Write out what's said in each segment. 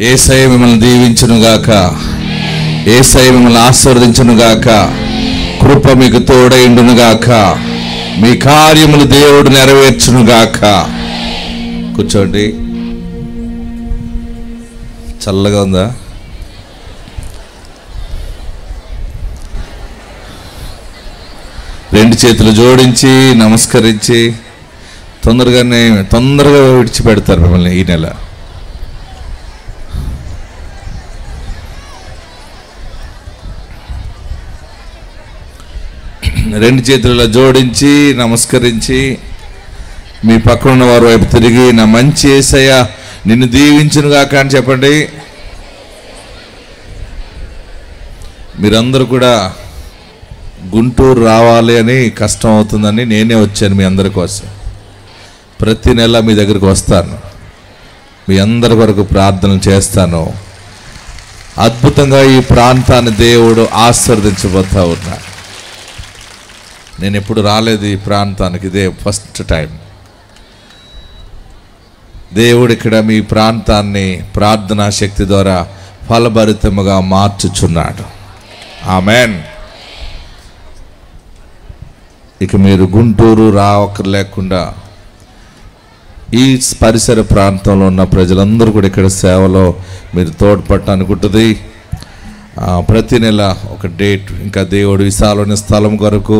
యేసయ్య మిమ్మల్ని దీవించునుగాక, యేసయ్య మిమ్మల్ని ఆశీర్వదించునుగాక, కృప మీకు తోడైండునుగాక, మీ కార్యములు దేవుడు నెరవేర్చునుగాక. కూర్చోండి. చల్లగా ఉందా? రెండు చేతులు జోడించి నమస్కరించి తొందరగా విడిచిపెడతారు మిమ్మల్ని ఈ నెల. రెండు చేతులలో జోడించి నమస్కరించి మీ పక్కన ఉన్న వారి వైపు తిరిగి, నా మంచి యేసయ్య నిన్ను దీవించునుగాక అని చెప్పండి. మీరందరూ కూడా గుంటూరు రావాలి అని కష్టం అవుతుందని నేనే వచ్చాను మీ అందరి కోసం. ప్రతి నెల మీ దగ్గరికి వస్తాను, మీ అందరి వరకు ప్రార్థనలు చేస్తాను. అద్భుతంగా ఈ ప్రాంతాన్ని దేవుడు ఆశీర్వదించబోతా ఉన్నాడు. నేను ఎప్పుడు రాలేదు ఈ ప్రాంతానికి, ఇదే ఫస్ట్ టైం. దేవుడు ఇక్కడ మీ ప్రాంతాన్ని ప్రార్థనా శక్తి ద్వారా ఫలభరితముగా మార్చుచున్నాడు. ఆమెన్. ఇక మీరు గుంటూరు రావక్కర్లేకుండా ఈ పరిసర ప్రాంతంలో ఉన్న ప్రజలందరూ కూడా ఇక్కడ సేవలో మీరు తోడ్పడటానికి ఉంటుంది. ప్రతి నెల ఒక డేట్, ఇంకా దేవుడు విశాలమైన స్థలం కొరకు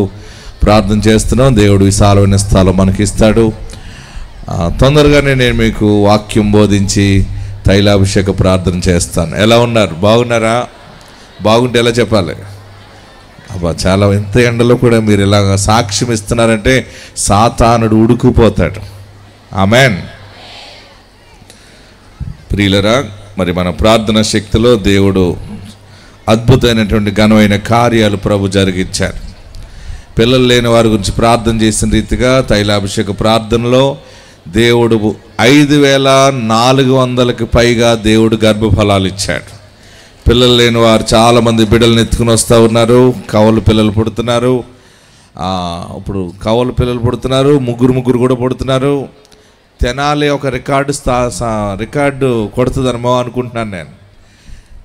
ప్రార్థన చేస్తున్నాం. దేవుడు విశాలమైన స్థలం మనకి ఇస్తాడు. తొందరగానే నేను మీకు వాక్యం బోధించి తైలాభిషేక ప్రార్థన చేస్తాను. ఎలా ఉన్నారు? బాగున్నారా? బాగుంటే ఎలా చెప్పాలి? అబ్బా, చాలా ఎంత ఎండలో కూడా మీరు ఇలాగ సాక్ష్యం ఇస్తున్నారంటే సాతానుడు ఉడుకుపోతాడు. ఆమెన్. ప్రియులరా, మరి మన ప్రార్థన శక్తిలో దేవుడు అద్భుతమైనటువంటి ఘనమైన కార్యాలు ప్రభు జరిగించారు. పిల్లలు లేని వారి గురించి ప్రార్థన చేసిన రీతిగా తైలాభిషేక ప్రార్థనలో దేవుడు 5,400కి పైగా దేవుడు గర్భఫలాలు ఇచ్చాడు. పిల్లలు లేని వారు చాలామంది బిడ్డలను ఎత్తుకుని వస్తూ ఉన్నారు. కవలు పిల్లలు పుడుతున్నారు. ఇప్పుడు కవలు పిల్లలు పుడుతున్నారు, ముగ్గురు కూడా పుడుతున్నారు. తెనాలి ఒక రికార్డు కొడుతుందనమో అనుకుంటున్నాను నేను.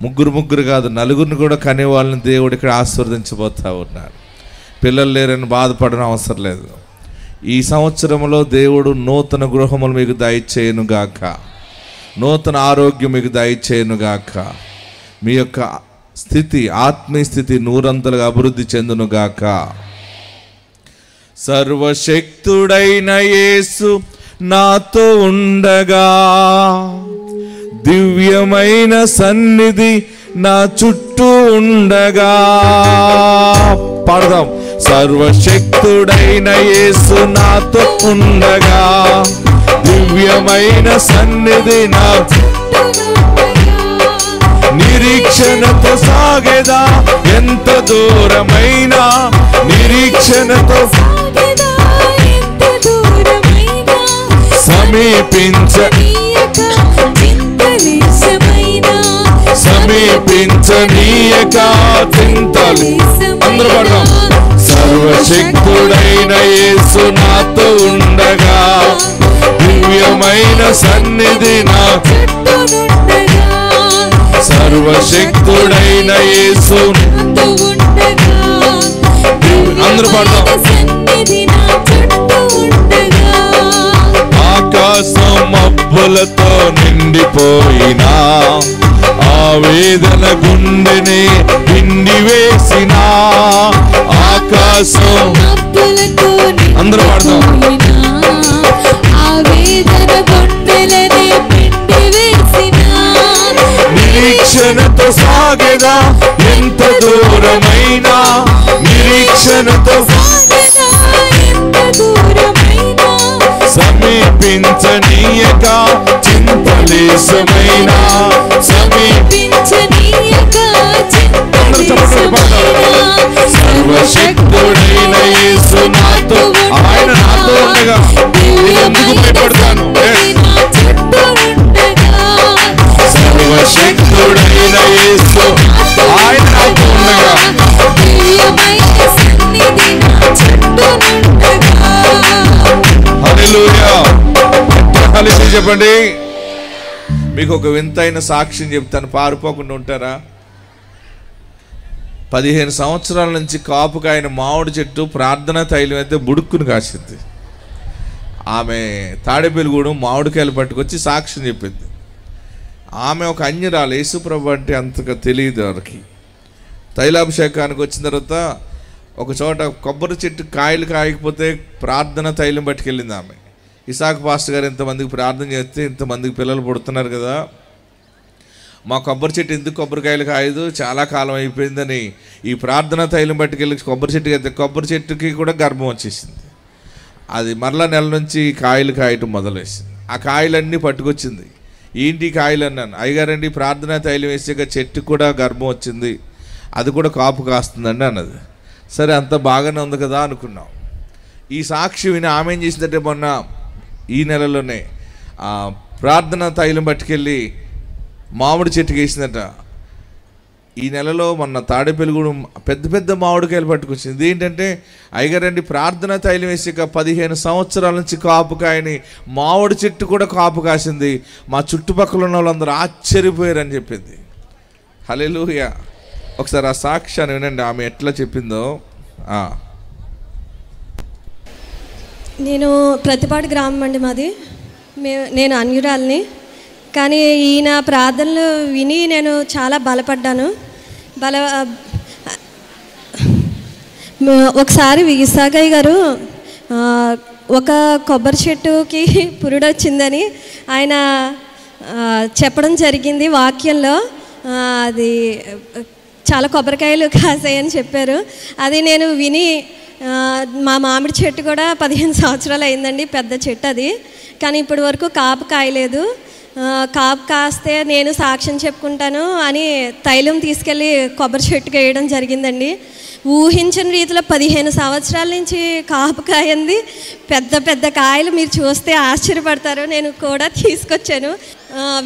ముగ్గురు కాదు, నలుగురిని కూడా కనే వాళ్ళని దేవుడు ఇక్కడ ఆశీర్వదించబోతా ఉన్నారు. పిల్లలు లేరని బాధపడడం అవసరం లేదు. ఈ సంవత్సరంలో దేవుడు నూతన గృహములు మీకు దయచేయునుగాక, నూతన ఆరోగ్యం మీకు దయచేయునుగాక, మీ యొక్క స్థితి, ఆత్మీయ స్థితి నూరంతలుగా అభివృద్ధి చెందునుగాక. సర్వశక్తుడైన యేసు నాతో ఉండగా, దివ్యమైన సన్నిధి నా చుట్టూ ఉండగా. పాడదాం. సర్వశక్తుడైన యేసు నాతో ఉండగా, దివ్యమైన సన్నిధి నా నిరీక్షణతో సాగేదా ఎంత దూరమైనా, నిరీక్షణతో సమీపించనీయక చింతలు. అందరూ పడదాం. సర్వశక్తుడైన యేసు నాతో ఉండగా, దివ్యమైన సన్నిధి నా సర్వశక్తుడైన యేసు. అందరూ పడదాం. ఆకాశం మబ్బులతో నిండిపోయినా, ఆవేదన గుండెని పిండి వేసిన, ఆకాశం అందరూ పాడదాం. నిరీక్షణతో సాగేదా ఎంత దూరమైనా, నిరీక్షణతో సమీపించనీయక చింతలేశమైన, సర్వశక్తుడైన యేసు నాతో, ఆయన నాతో ఉండగా నేను ఎందుకు భయపడతాను? సర్వశక్తుడైన యేసు ఆయన నాతో ఉండగా, హల్లెలూయా. హల్లెలూయా చెప్పండి. మీకు ఒక వింతైన సాక్ష్యం చెప్తాను, పారిపోకుండా ఉంటారా? 15 సంవత్సరాల నుంచి కాపు కాయన మామిడి చెట్టు ప్రార్థనా తైలం అయితే బుడుక్కుని కాసింది. ఆమె తాడేపల్లిగూడెం మామిడికాయలు పట్టుకొచ్చి సాక్ష్యం చెప్పింది. ఆమె ఒక అన్యురాలు, యేసుప్రభు అంటే అంతగా తెలియదు వారికి. తైలాభిషేకానికి వచ్చిన తర్వాత ఒక చోట కొబ్బరి చెట్టు కాయలు కాయకపోతే ప్రార్థన తైలం పట్టుకెళ్ళింది ఆమె. ఇసాక్ పాస్టర్ గారు ఇంతమందికి ప్రార్థన చేస్తే ఇంతమందికి పిల్లలు పుడుతున్నారు కదా, మా కొబ్బరి చెట్టు ఎందుకు కొబ్బరికాయలు కాయదు, చాలా కాలం అయిపోయిందని ఈ ప్రార్థన తైలం పట్టుకెళ్ళి కొబ్బరి చెట్టుకి అయితే కొబ్బరి చెట్టుకి కూడా గర్భం వచ్చేసింది. అది మరలా నెల నుంచి కాయలు కాయటం మొదలేసింది. ఆ కాయలన్నీ పట్టుకొచ్చింది. ఏంటి కాయలు అన్నాను. అయ్యగారండి ప్రార్థన తైలం వేసాక చెట్టు కూడా గర్భం వచ్చింది, అది కూడా కాపు కాస్తుందండి అన్నది. సరే అంత బాగానే ఉంది కదా అనుకున్నాం. ఈ సాక్షి విని ఆమె ఏం చేసిందంటే మొన్న ఈ నెలలోనే ప్రార్థన తైలం పట్టుకెళ్ళి మామిడి చెట్టుకి వేసిందట. ఈ నెలలో మొన్న తాడేపల్లిగూడెం పెద్ద పెద్ద మామిడికాయలు పట్టుకొచ్చింది. ఏంటంటే అయ్యగారండి ప్రార్థన తైలం వేసాక 15 సంవత్సరాల నుంచి కాపు కాయని మామిడి చెట్టు కూడా కాపు కాసింది, మా చుట్టుపక్కల ఉన్న వాళ్ళందరూ ఆశ్చర్యపోయారని చెప్పింది. హల్లెలూయా. ఒకసారి ఆ సాక్ష్యాన్ని వినండి, ఆమె ఎట్లా చెప్పిందో. నేను ప్రతిపాడు గ్రామం అండి మాది. నేను అన్యురాల్ని, కానీ ఈయన ప్రార్థనలు విని నేను చాలా బలపడ్డాను. ఒకసారి ఇసాగయ్య గారు ఒక కొబ్బరి చెట్టుకి పురుడు వచ్చిందని ఆయన చెప్పడం జరిగింది వాక్యంలో. అది చాలా కొబ్బరికాయలు కాసాయని చెప్పారు. అది నేను విని మా మామిడి చెట్టు కూడా 15 సంవత్సరాలు అయిందండి, పెద్ద చెట్టు అది. కానీ ఇప్పటి వరకు కాపు కాయలేదు. కాపు కాస్తే నేను సాక్ష్యం చెప్పుకుంటాను అని తైలం తీసుకెళ్ళి కొబ్బరి చెట్టుకి వేయడం జరిగిందండి. ఊహించిన రీతిలో 15 సంవత్సరాల నుంచి కాపు కాయంది, పెద్ద పెద్ద కాయలు మీరు చూస్తే ఆశ్చర్యపడతారు. నేను కూడా తీసుకొచ్చాను.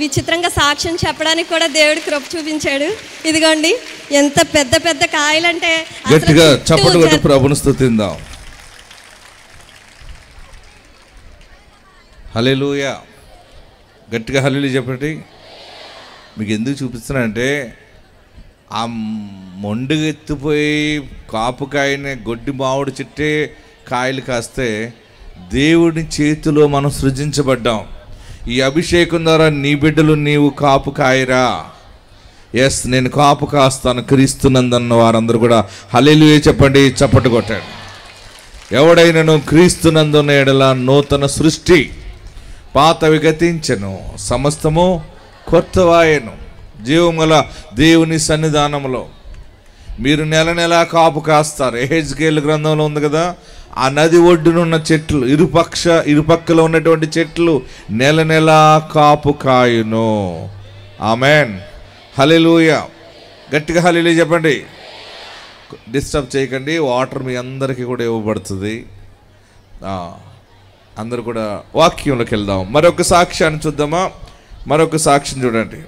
విచిత్రంగా సాక్ష్యం చెప్పడానికి కూడా దేవుడి కృప చూపించాడు. ఇదిగోండి ఎంత పెద్ద పెద్ద కాయలంటే గట్టిగా చప్పట్లు కొట్టి ప్రభువుని స్తుతిద్దాం. హల్లెలూయా. గట్టిగా హల్లెలూయా చెప్పండి. మీకు ఎందుకు చూపిస్తున్నానంటే ఆ మొండుగా ఎత్తిపోయి కాపు కాయని గొడ్డి మామిడి చెట్టే కాయలు కాస్తే దేవుడి చేతిలో మనం సృజించబడ్డాం. ఈ అభిషేకం ద్వారా నీ బిడ్డలు నీవు కాపు కాయరా. ఎస్, నేను కాపు కాస్తాను క్రీస్తునందన్న వారందరూ కూడా హల్లెలూయా చెప్పండి, చప్పట్లు కొట్టాడు. ఎవడైనను క్రీస్తునందున్న ఎడల నూతన సృష్టి, పాతవి గతించెను, సమస్తము కొత్తవాయెను. జీవముల దేవుని సన్నిధానంలో మీరు నెల నెలా కాపు కాస్తారు. ఎహెజ్కేలు గ్రంథంలో ఉంది కదా, ఆ నది ఒడ్డునున్న చెట్లు ఇరుపక్కలో ఉన్నటువంటి చెట్లు నెల నెలా కాపు కాయును. ఆమెన్. హల్లెలూయా. గట్టిగా హల్లెలూయా చెప్పండి. డిస్టర్బ్ చేయకండి, వాటర్ మీ అందరికీ కూడా ఇవ్వబడుతుంది. అందరూ కూడా వాక్యంలోకి వెళ్దాం. మరొక సాక్ష్యాన్ని చూద్దామా? మరొక సాక్ష్యం చూడండి.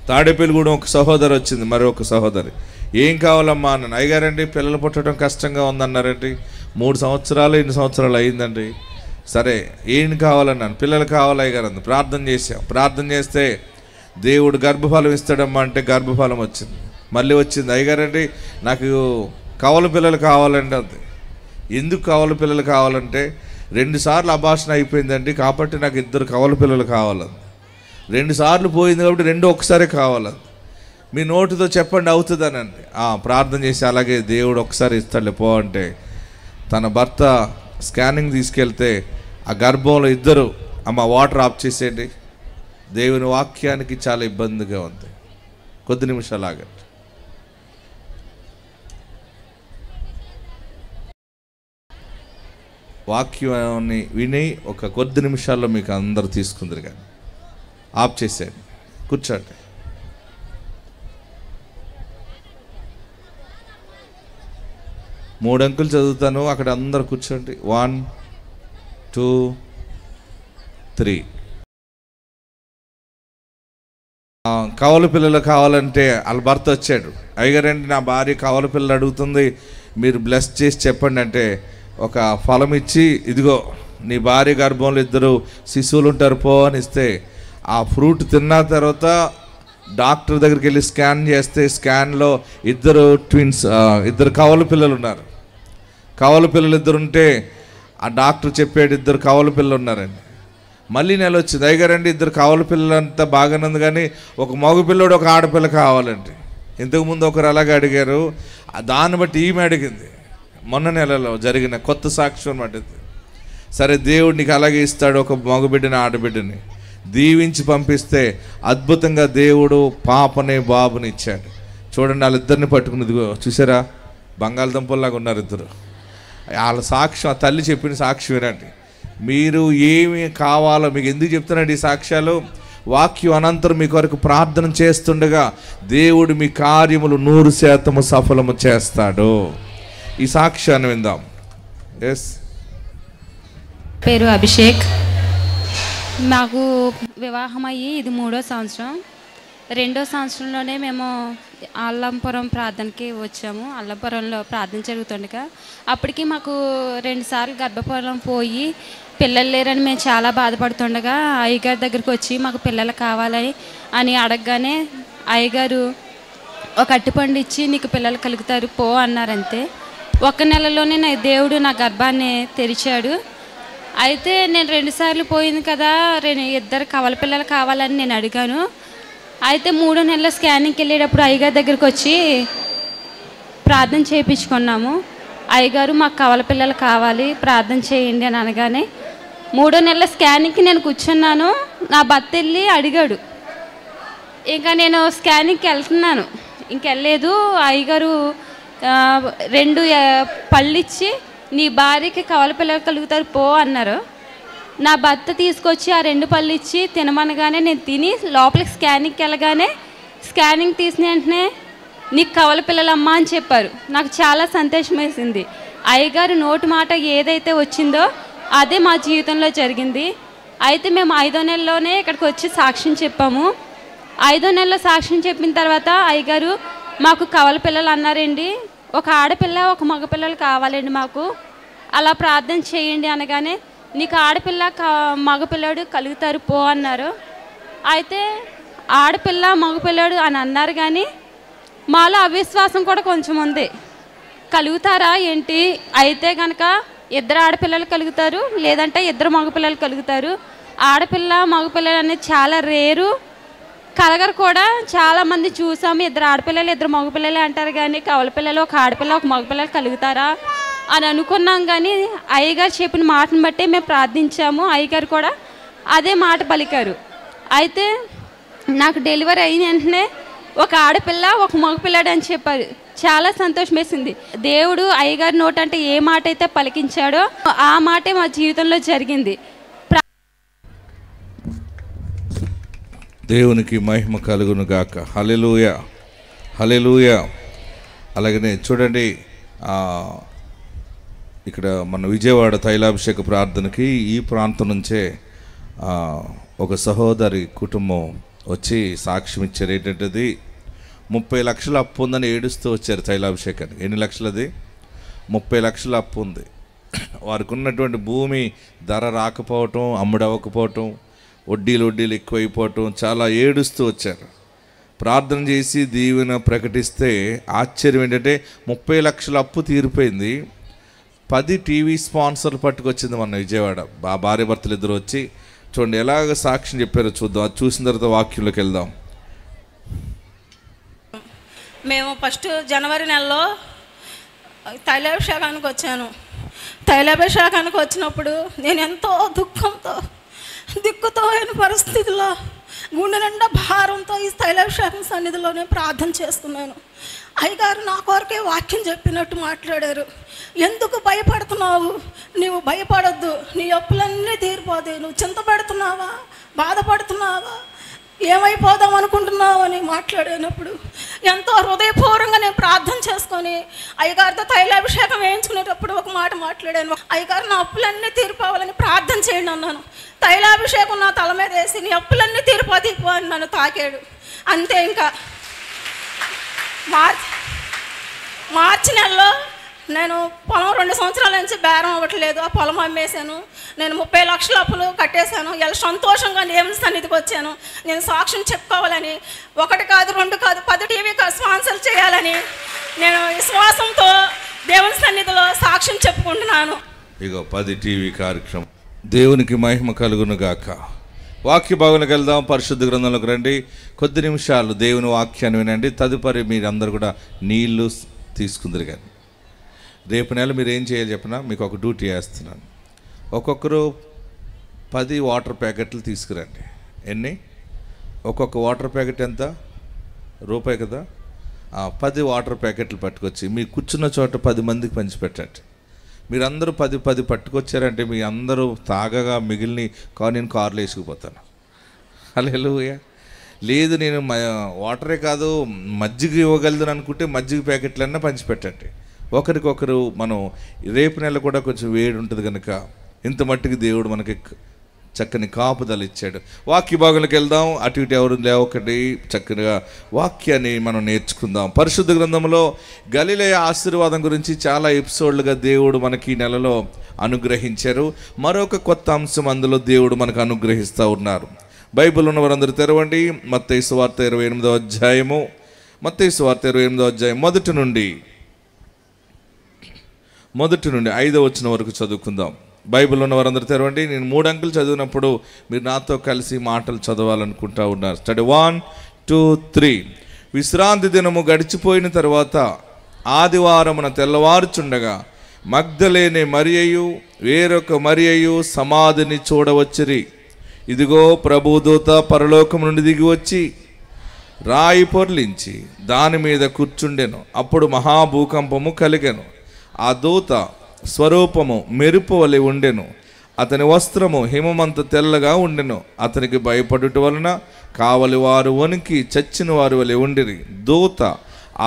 తాడేపల్లిగూడెం ఒక సహోదరు వచ్చింది, మరొక సహోదరి. ఏం కావాలమ్మా అన్నాను. అయ్యగారండి పిల్లలు పుట్టడం కష్టంగా ఉందన్నారండి, 3 సంవత్సరాలు 2 సంవత్సరాలు అయిందండి. సరే ఏం కావాలన్నాను. పిల్లలు కావాలి అయ్యగారు అంది. ప్రార్థన చేసాం. ప్రార్థన చేస్తే దేవుడు గర్భఫలం ఇస్తాడమ్మా అంటే గర్భఫలం వచ్చింది. మళ్ళీ వచ్చింది. అయ్యగారండి నాకు కవల పిల్లలు కావాలండి అంది. ఎందుకు కవల పిల్లలు కావాలంటే 2 సార్లు అబార్షన్ అయిపోయిందండి, కాబట్టి నాకు 2 కవల పిల్లలు కావాలంది. 2 సార్లు పోయింది కాబట్టి 2 ఒకసారి కావాలంది. మీ నోటితో చెప్పండి అవుతుందనండి. ప్రార్థన చేసి అలాగే దేవుడు ఒకసారి ఇస్తాడులే పో అంటే తన భర్త స్కానింగ్ తీసుకెళ్తే ఆ గర్భంలో 2 అమ్మ వాటర్ ఆఫ్ చేసేయండి, దేవుని వాక్యానికి చాలా ఇబ్బందిగా ఉంది, కొద్ది నిమిషాలు ఆగండి. వాక్యాన్ని విని ఒక కొద్ది నిమిషాల్లో మీకు అందరూ తీసుకుందరు. కానీ ఆఫ్ చేసేయండి, కూర్చోండి. మూడు అంకులు చదువుతాను, అక్కడ అందరు కూర్చోండి. 1 2 3. కవల పిల్లలు కావాలంటే వాళ్ళ భర్త వచ్చాడు. అయ్యగారండి నా భార్య కవల పిల్లలు అడుగుతుంది, మీరు బ్లెస్ చేసి చెప్పండి అంటే ఒక ఫలం ఇచ్చి ఇదిగో నీ భార్య గర్భంలో 2 శిశువులు ఉంటారు పో అని ఇస్తే ఆ ఫ్రూట్ తిన్న తర్వాత డాక్టర్ దగ్గరికి వెళ్ళి స్కాన్ చేస్తే స్కాన్లో ఇద్దరు కవల పిల్లలు ఉన్నారు. కవల పిల్లలు ఇద్దరు ఉంటే ఆ డాక్టర్ చెప్పాడు, 2 కవల పిల్లలు ఉన్నారండి. మళ్ళీ నెల వచ్చింది, అయ్యగారండి 2 కవల పిల్లలు అంతా బాగానే ఉంది, కానీ ఒక మగ పిల్లడు ఒక ఆడపిల్ల కావాలండి. ఇంతకుముందు ఒకరు అలాగే అడిగారు, దాన్ని బట్టి ఈమె అడిగింది. మొన్న నెలలో జరిగిన కొత్త సాక్ష్యం అన్నమాట. సరే, దేవుడు నీకు అలాగే ఇస్తాడు, ఒక మగబిడ్డని ఆడబిడ్డని దీవించి పంపిస్తే అద్భుతంగా దేవుడు పాపని బాబుని ఇచ్చాడు. చూడండి, వాళ్ళిద్దరిని పట్టుకుని, ఇదిగో చూసారా, బంగాళదుంపల్లాగా ఉన్నారు ఇద్దరు. వాళ్ళ సాక్ష్యం, ఆ తల్లి చెప్పిన సాక్ష్యం వినండి. మీరు ఏమి కావాలో, మీకు ఎందుకు చెప్తున్నాడు ఈ సాక్ష్యాలు? వాక్యం అనంతరం మీ కొరకు ప్రార్థన చేస్తుండగా దేవుడు మీ కార్యములు 100% సఫలము చేస్తాడు. ఈ సాక్ష్యాన్ని విందాం. ఎస్, పేరు అభిషేక్. మాకు వివాహం అయ్యి ఇది 3వ సంవత్సరం. 2వ సంవత్సరంలోనే మేము అల్లంపురం ప్రార్థనకి వచ్చాము. అల్లంపురంలో ప్రార్థన జరుగుతుండగా అప్పటికి మాకు 2 సార్లు గర్భఫలం పోయి పిల్లలు లేరని మేము చాలా బాధపడుతుండగా అయ్యగారి దగ్గరికి వచ్చి మాకు పిల్లలు కావాలని అడగగానే అయ్యగారు ఒక అట్టిపండు ఇచ్చి నీకు పిల్లలు కలుగుతారు పో అన్నారంతే. 1 నెలలోనే దేవుడు నా గర్భాన్ని తెరిచాడు. అయితే నేను 2 సార్లు పోయింది కదా, 2 కవల పిల్లలు కావాలని నేను అడిగాను. అయితే 3 నెలల స్కానింగ్కి వెళ్ళేటప్పుడు అయ్యగారి దగ్గరికి వచ్చి ప్రార్థన చేయించుకున్నాము. అయ్యగారు మాకు కవల పిల్లలు కావాలి, ప్రార్థన చేయండి అని అనగానే 3వ నెలల స్కానింగ్కి నేను కూర్చున్నాను. నా భర్త వెళ్ళి అడిగాడు. ఇంకా నేను స్కానింగ్కి వెళ్తున్నాను, ఇంకెళ్ళలేదు. అయ్యగారు 2 పళ్ళు ఇచ్చి నీ భార్యకి కవల పిల్లలు కలుగుతారు పో అన్నారు. నా భర్త తీసుకొచ్చి ఆ 2 పళ్ళు ఇచ్చి తినమనగానే నేను తిని లోపలికి స్కానింగ్కి వెళ్ళగానే స్కానింగ్ తీసిన వెంటనే నీకు కవల పిల్లలమ్మా అని చెప్పారు. నాకు చాలా సంతోషం వేసింది. అయ్యగారు నోటి మాట ఏదైతే వచ్చిందో అదే మా జీవితంలో జరిగింది. అయితే మేము 5వ నెలలోనే ఇక్కడికి వచ్చి సాక్ష్యం చెప్పాము. 5వ నెలలో సాక్ష్యం చెప్పిన తర్వాత అయ్యగారు మాకు కవల పిల్లలు అన్నారండి, ఒక ఆడపిల్ల ఒక మగపిల్లలు కావాలండి మాకు, అలా ప్రార్థన చేయండి అనగానే నీకు ఆడపిల్ల మగపిల్లడు కలుగుతారు పో అన్నారు. అయితే ఆడపిల్ల మగపిల్లడు అని అన్నారు, కానీ మాలో అవిశ్వాసం కూడా కొంచెం ఉంది. కలుగుతారా ఏంటి, అయితే కనుక 2 ఆడపిల్లలు కలుగుతారు, లేదంటే 2 మగపిల్లలు కలుగుతారు. ఆడపిల్ల మగపిల్లలు అనేది చాలా రేరు, కలగరు కూడా. చాలామంది చూసాము, 2 ఆడపిల్లలు 2 మగపిల్లలు అంటారు, కానీ కవల పిల్లలు ఒక ఆడపిల్ల ఒక మగపిల్లలు కలుగుతారా అని అనుకున్నాం. కానీ అయ్యగారు చెప్పిన మాటను బట్టి మేము ప్రార్థించాము. అయ్యగారు కూడా అదే మాట పలికారు. అయితే నాకు డెలివరీ అయిన వెంటనే ఒక ఆడపిల్ల ఒక మగపిల్లాడు అని చెప్పారు. చాలా సంతోషం వేసింది. దేవుడు అయ్యగారి నోట అంటే ఏ మాట అయితే పలికించాడో ఆ మాటే మా జీవితంలో జరిగింది. దేవునికి మహిమ కలుగును గాక. హల్లెలూయా, హల్లెలూయా. అలాగనే చూడండి, ఇక్కడ మన విజయవాడ తైలాభిషేక ప్రార్థనకి ఈ ప్రాంతం నుంచే ఒక సహోదరి కుటుంబం వచ్చి సాక్ష్యం ఇచ్చారు. ఏంటంటే 30 లక్షల అప్పు ఉందని ఏడుస్తూ వచ్చారు తైలాభిషేకానికి. ఎన్ని లక్షలది? 30 లక్షల అప్పు ఉంది. వారికి ఉన్నటువంటి భూమి ధర రాకపోవటం, అమ్ముడవ్వకపోవటం, వడ్డీలు ఎక్కువైపోవటం, చాలా ఏడుస్తూ వచ్చారు. ప్రార్థన చేసి దీవెన ప్రకటిస్తే ఆశ్చర్యం ఏంటంటే 30 లక్షల అప్పు తీరిపోయింది. 10 టీవీ స్పాన్సర్లు పట్టుకొచ్చింది మన విజయవాడ. భార్య భర్తలు ఇద్దరు వచ్చి చూడండి ఎలాగ సాక్ష్యం చెప్పారో చూద్దాం. అది చూసిన తర్వాత వాక్యంలోకి వెళ్దాం. మేము ఫస్ట్ జనవరి నెలలో తైలాభిషేకానికి వచ్చాను. తైలాభిషేకానికి వచ్చినప్పుడు నేను ఎంతో దిక్కుతో అయిన పరిస్థితిలో గుండె నిండా భారంతో ఈ తైలాభిషేకం సన్నిధిలోనే ప్రార్థన చేస్తున్నాను. అయ్యగారు నా కొరకే వాక్యం చెప్పినట్టు మాట్లాడారు. ఎందుకు భయపడుతున్నావు, నీవు భయపడొద్దు, నీ అప్పులన్నీ తీరిపోతాయి, నువ్వు చింతపడుతున్నావా, బాధపడుతున్నావా, ఏమైపోదాం అనుకుంటున్నావు అని మాట్లాడినప్పుడు ఎంతో హృదయపూర్వంగా నేను ప్రార్థన చేసుకొని అయ్యగారితో తైలాభిషేకం వేయించుకునేటప్పుడు ఒక మాట మాట్లాడాను. అయ్యగారు నా అప్పులన్నీ తీరిపోవాలని ప్రార్థన చేయండి అన్నాను. తైలాభిషేకం నా తల మీద వేసి నీ అప్పులన్నీ తీరిపోతాయి అని నన్ను తాకాడు. అంతే. ఇంకా మార్చి నెలలో నేను పొలం 2 సంవత్సరాల నుంచి బేరం అవ్వట్లేదు. ఆ పొలం అమ్మేశాను. నేను 30 లక్షల అప్పులు కట్టేశాను. ఇలా సంతోషంగా దేవుని సన్నిధికి వచ్చాను. నేను సాక్ష్యం చెప్పుకోవాలని, 1 కాదు 2 కాదు 10 టీవీ స్పాన్సర్ చేయాలని నేను విశ్వాసంతో దేవుని సన్నిధిలో సాక్ష్యం చెప్పుకుంటున్నాను. ఇగో 10 టీవీ కార్యక్రమం. దేవునికి మహిమ కలుగును గాక. వాక్య భాగంలోకి వెళ్దాం. పరిశుద్ధ గ్రంథంలోకి రండి. కొద్ది నిమిషాలు దేవుని వాక్యాన్ని వినండి. తదుపరి మీరందరూ కూడా నీళ్లు తీసుకుందరు. కానీ రేపు నెల మీరు ఏం చేయాలి చెప్పినా మీకు ఒక డ్యూటీ వేస్తున్నాను. ఒక్కొక్కరు 10 వాటర్ ప్యాకెట్లు తీసుకురండి. ఎన్ని? ఒక్కొక్క వాటర్ ప్యాకెట్ ఎంత? రూపాయి కదా. 10 వాటర్ ప్యాకెట్లు పట్టుకొచ్చి మీ కూర్చున్న చోట 10 మందికి పంచిపెట్టండి. మీరందరూ 10 పట్టుకొచ్చారంటే మీ అందరూ తాగగా మిగిలిన నేను కార్లో వేసుకుపోతాను. హల్లెలూయా. లేదు నేను వాటరే కాదు మజ్జిగ ఇవ్వగలను అనుకుంటే మజ్జిగ ప్యాకెట్లన్నా పంచిపెట్టండి. ఒకరికొకరు మనం రేపు నెల కూడా కొంచెం వేడి ఉంటుంది కనుక ఇంత మట్టికి దేవుడు మనకి చక్కని కాపుదల ఇచ్చాడు. వాక్య భాగంలోకి వెళ్దాం. అటు ఇటు ఎవరు లేవకండి. చక్కగా వాక్యాన్ని మనం నేర్చుకుందాం. పరిశుద్ధ గ్రంథంలో గలిలయ ఆశీర్వాదం గురించి చాలా ఎపిసోడ్లుగా దేవుడు మనకి ఈ నెలలో అనుగ్రహించారు. మరొక కొత్త అంశం అందులో దేవుడు మనకు అనుగ్రహిస్తూ ఉన్నారు. బైబిల్ ఉన్న వారందరూ తెరవండి. మత్తయి సువార్త 28వ అధ్యాయము. మత్తయి సువార్త 28వ అధ్యాయం మొదటి నుండి 5వ వచనం వరకు చదువుకుందాం. బైబిల్ ఉన్న వారందరూ తెరవండి. నేను 3 అంకెలు చదివినప్పుడు మీరు నాతో కలిసి మాటలు చదవాలనుకుంటా ఉన్నారు. స్టడీ 1 2 3. విశ్రాంతి దినము గడిచిపోయిన తర్వాత ఆదివారమున తెల్లవారుచుండగా మగ్దలేనే మరియయు వేరొక మరియయు సమాధిని చూడవచ్చిరి. ఇదిగో ప్రభుదూత పరలోకము నుండి దిగి వచ్చి రాయి పొర్లించి దాని మీద కూర్చుండెను. అప్పుడు మహాభూకంపము కలిగెను. ఆ దూత స్వరూపము మెరుపు వలె ఉండెను. అతని వస్త్రము హిమమంత తెల్లగా ఉండెను. అతనికి భయపడుట వలన కావలి వారు వణికి చచ్చిన వారు వలె ఉండిరి. దూత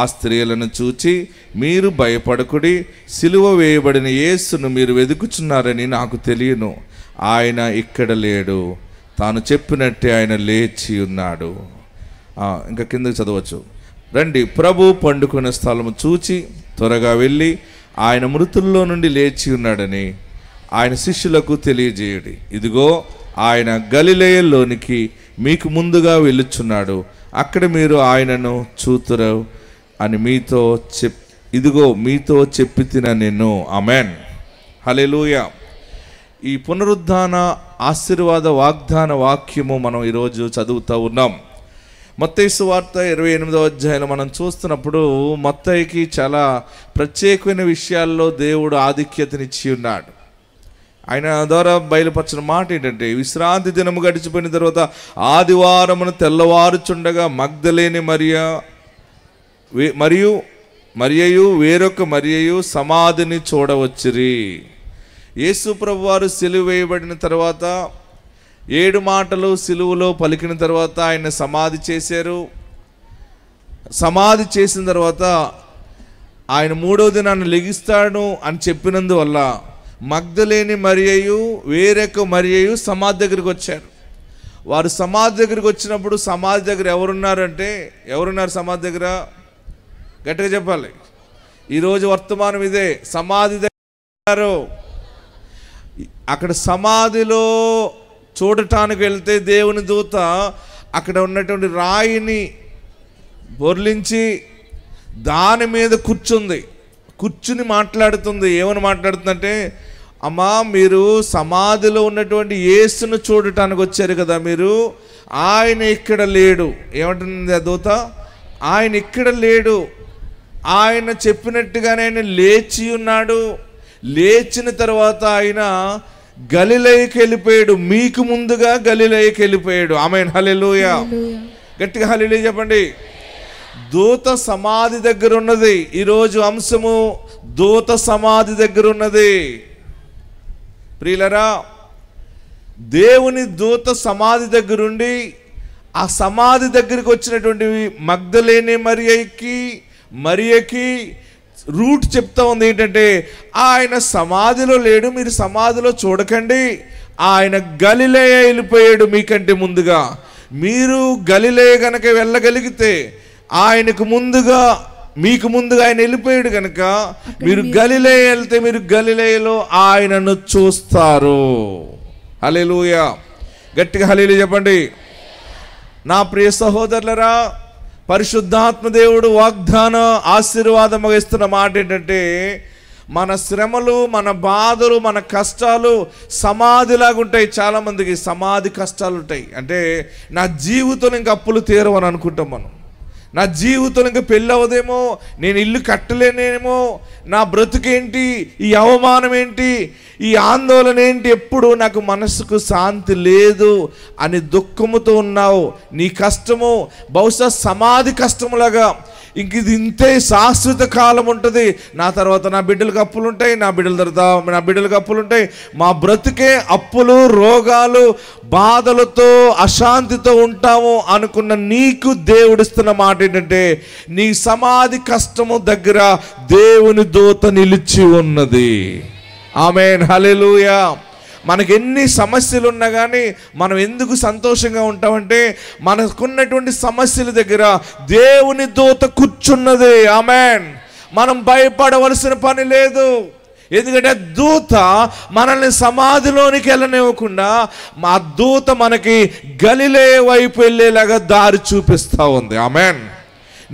ఆ స్త్రీలను చూచి, మీరు భయపడకుడి, సిలువ వేయబడిన యేసును మీరు వెతుకుచున్నారని నాకు తెలియను. ఆయన ఇక్కడ లేడు, తాను చెప్పినట్టే ఆయన లేచి ఉన్నాడు. ఇంకా కిందకి చదవచ్చు. రండి, ప్రభు పండుకున్న స్థలము చూచి త్వరగా వెళ్ళి ఆయన మృతుల్లో నుండి లేచి ఉన్నాడని ఆయన శిష్యులకు తెలియజేయుడి. ఇదిగో ఆయన గలిలయలోనికి మీకు ముందుగా వెళ్ళుచున్నాడు, అక్కడ మీరు ఆయనను చూతురు అని ఇదిగో మీతో చెప్పి తిన నేను. ఆమెన్. హల్లెలూయా. ఈ పునరుద్ధాన ఆశీర్వాద వాగ్దాన వాక్యము మనం ఈరోజు చదువుతూ ఉన్నాం. మత్తయి సువార్త 28వ అధ్యాయంలో మనం చూస్తున్నప్పుడు మత్తయికి చాలా ప్రత్యేకమైన విషయాల్లో దేవుడు ఆధిక్యతనిచ్చి ఉన్నాడు. ఆయన ద్వారా బయలుపరిచిన మాట ఏంటంటే, విశ్రాంతి దినము గడిచిపోయిన తర్వాత ఆదివారమున తెల్లవారుచుండగా మగ్దలేని మరియయు వేరొక మరియయు సమాధిని చూడవచ్చిరి. యేసు ప్రభువారు సిలువ వేయబడిన తర్వాత 7 మాటలు సిలువలో పలికిన తర్వాత ఆయన సమాధి చేశారు. సమాధి చేసిన తర్వాత ఆయన 3వ దినాన్ని లెగిస్తాడు అని చెప్పినందువల్ల మగ్దలేని మరియయు వేరొక మరియయు సమాధి దగ్గరికి వచ్చారు. వారు సమాధి దగ్గరికి వచ్చినప్పుడు సమాధి దగ్గర ఎవరున్నారు సమాధి దగ్గర? గట్టిగా చెప్పాలి. ఈరోజు వర్తమానం ఇదే. సమాధి దగ్గర అక్కడ సమాధిలో చూడటానికి వెళ్తే దేవుని దూత అక్కడ ఉన్నటువంటి రాయిని బొర్లించి దాని మీద కూర్చుని మాట్లాడుతుంది. ఏమని మాట్లాడుతుందంటే, అమ్మా మీరు సమాధిలో ఉన్నటువంటి యేసును చూడటానికి వచ్చారు కదా, మీరు ఆయన ఇక్కడ లేడు. ఏమంటుంది ఆ దూత? ఆయన ఇక్కడ లేడు, ఆయన చెప్పినట్టుగానే ఆయన లేచి ఉన్నాడు. లేచిన తర్వాత ఆయన గలిలయకి వెళ్ళిపోయాడు. మీకు ముందుగా గలిలయకి వెళ్ళిపోయాడు. ఆమేన్. హల్లెలూయా. గట్టిగా హల్లెలూయా చెప్పండి. దూత సమాధి దగ్గర ఉన్నది. ఈరోజు అంశము దూత సమాధి దగ్గర ఉన్నది. ప్రియులరా, దేవుని దూత సమాధి దగ్గరుండి ఆ సమాధి దగ్గరికి వచ్చినటువంటి మగ్దలేనే మరియకి రూట్ చెప్తా ఉంది. ఏంటంటే, ఆయన సమాధిలో లేడు, మీరు సమాధిలో చూడకండి, ఆయన గలిలయ వెళ్ళిపోయాడు మీకంటే ముందుగా. మీరు గలిలయ గనక వెళ్ళగలిగితే ఆయనకు ముందుగా మీకు ముందుగా ఆయన వెళ్ళిపోయాడు కనుక మీరు గలిలయ వెళ్తే మీరు గలిలయలో ఆయనను చూస్తారు. హల్లెలూయా, గట్టిగా హల్లెలూయా చెప్పండి. నా ప్రియ సహోదరులరా, పరిశుద్ధాత్మ దేవుడు వాగ్దాన ఆశీర్వాదముగా ఇస్తున్న మాట ఏంటంటే, మన శ్రమలు, మన బాధలు, మన కష్టాలు సమాధిలాగా ఉంటాయి. చాలామందికి సమాధి కష్టాలు ఉంటాయి. అంటే నా జీవితంలో ఇంకా అప్పులు తీరవని అనుకుంటాం మనం. నా జీవితంలో ఇంకా పెళ్ళి అవ్వదేమో, నేను ఇల్లు కట్టలేనేమో, నా బ్రతుకేంటి, ఈ అవమానం ఏంటి, ఈ ఆందోళన ఏంటి, ఎప్పుడు నాకు మనసుకు శాంతి లేదు అని దుఃఖముతో ఉన్నావు. నీ కష్టము బహుశా సమాధి కష్టములాగా, ఇంక ఇది ఇంతే శాశ్వత కాలం ఉంటుంది. నా తర్వాత నా బిడ్డలకు అప్పులు ఉంటాయి, నా బిడ్డల తర్వాత నా బిడ్డలకు అప్పులు ఉంటాయి. మా బ్రతుకే అప్పులు, రోగాలు, బాధలతో, అశాంతితో ఉంటాము అనుకున్న నీకు దేవుడిస్తున్న మాట ఏంటంటే, నీ సమాధి కష్టము దగ్గర దేవుని దూత నిలిచి ఉన్నది. ఆమేన్, హల్లెలూయా. మనకు ఎన్ని సమస్యలు ఉన్నా కానీ మనం ఎందుకు సంతోషంగా ఉంటామంటే, మనకున్నటువంటి సమస్యల దగ్గర దేవుని దూత కూర్చున్నది. ఆమేన్. మనం భయపడవలసిన పని లేదు. ఎందుకంటే దూత మనల్ని సమాధిలోనికి వెళ్ళనివ్వకుండా మా దూత మనకి గలిలయ వైపు వెళ్ళేలాగా దారి చూపిస్తూ ఉంది. ఆమేన్.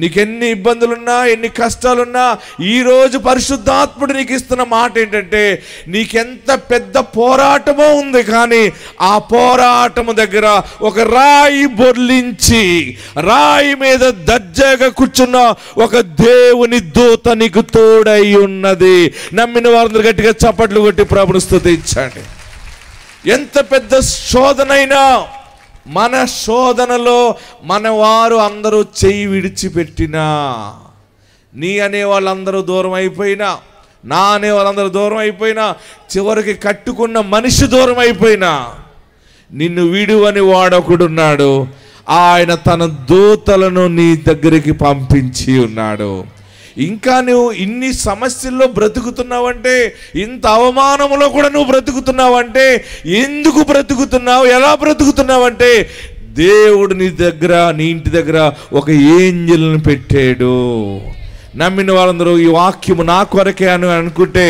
నీకెన్ని ఇబ్బందులున్నా, ఎన్ని కష్టాలున్నా, ఈరోజు పరిశుద్ధాత్ముడు నీకు ఇస్తున్న మాట ఏంటంటే, నీకెంత పెద్ద పోరాటమో ఉంది, కానీ ఆ పోరాటము దగ్గర ఒక రాయి బొర్లించి రాయి మీద దర్జాగా కూర్చున్న ఒక దేవుని దూత నీకు తోడై ఉన్నది. నమ్మిన వారందరూ గట్టిగా చప్పట్లు కొట్టి ప్రభువుని స్తుతించండి. ఎంత పెద్ద శోధనైనా, మన శోధనలో మన వారు అందరూ చెయ్యి విడిచిపెట్టినా, నీ అనే వాళ్ళందరూ దూరం అయిపోయినా, నా అనే వాళ్ళందరూ దూరం అయిపోయినా, చివరికి కట్టుకున్న మనిషి దూరం అయిపోయినా, నిన్ను విడువని వాడొకడున్నాడు. ఆయన తన దూతలను నీ దగ్గరికి పంపించి ఉన్నాడు. ఇంకా నువ్వు ఇన్ని సమస్యల్లో బ్రతుకుతున్నావంటే, ఇంత అవమానంలో కూడా నువ్వు బ్రతుకుతున్నావంటే, ఎందుకు బ్రతుకుతున్నావు, ఎలా బ్రతుకుతున్నావంటే, దేవుడు నీ దగ్గర, నీ ఇంటి దగ్గర ఒక ఏంజెల్ని పెట్టాడు. నమ్మిన వాళ్ళందరూ ఈ వాక్యము నా కొరకే అని అనుకుంటే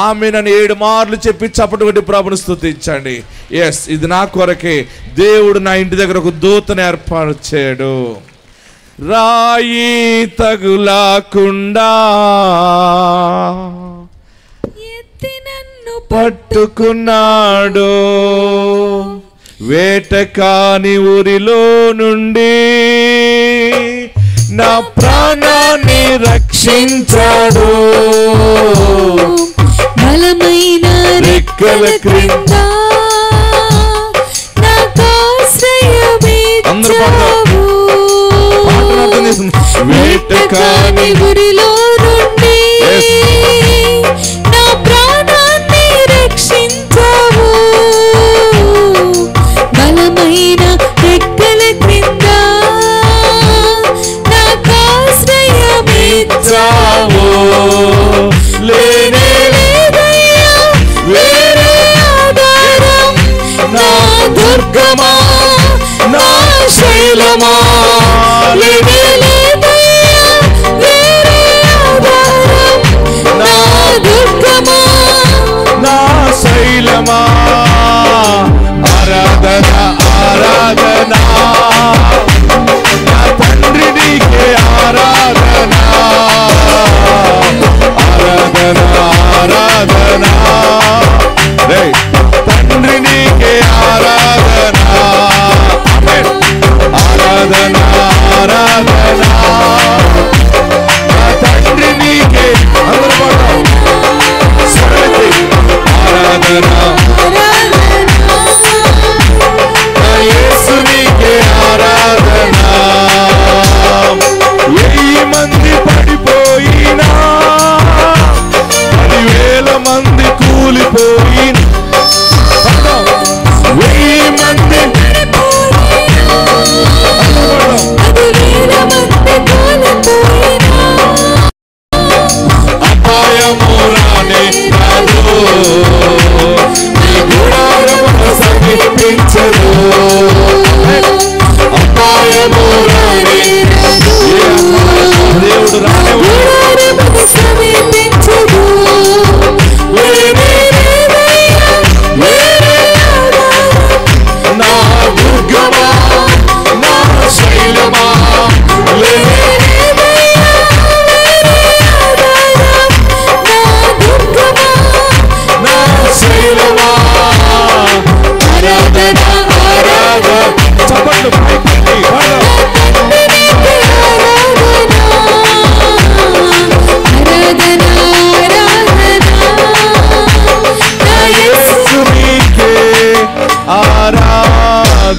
ఆమెనని 7 మార్లు చెప్పి చప్పటి కొట్టి ప్రభువుని స్తుతించండి. ఎస్, ఇది నా కొరకే. దేవుడు నా ఇంటి దగ్గర ఒక దూతను ఏర్పాటు చేయడు. రాయి తగులాకుండా ఎత్తి నన్ను పట్టుకున్నాడు. వేటకాని ఊరిలో నుండి నా ప్రాణాన్ని రక్షించాడు. బలమైన రెక్కల క్రింద నాకాశ్రయమిచ్చావు. వేటకాని ఊరిలో నుండి నా ప్రాణాన్ని రక్షించావు. బలమైన రెక్కల క్రింద నాకాశ్రయమిచ్చావు. లేనే లేదయ్యా వేరే ఆధారం, నా దుర్గమా, నా శైలమా. లేనే లేదయ్యా వేరే ఆధారం, నా దుర్గమా, నా శైలమా. ఆరాధన ఆరాధన నా తండ్రి నీకే ఆరాధన.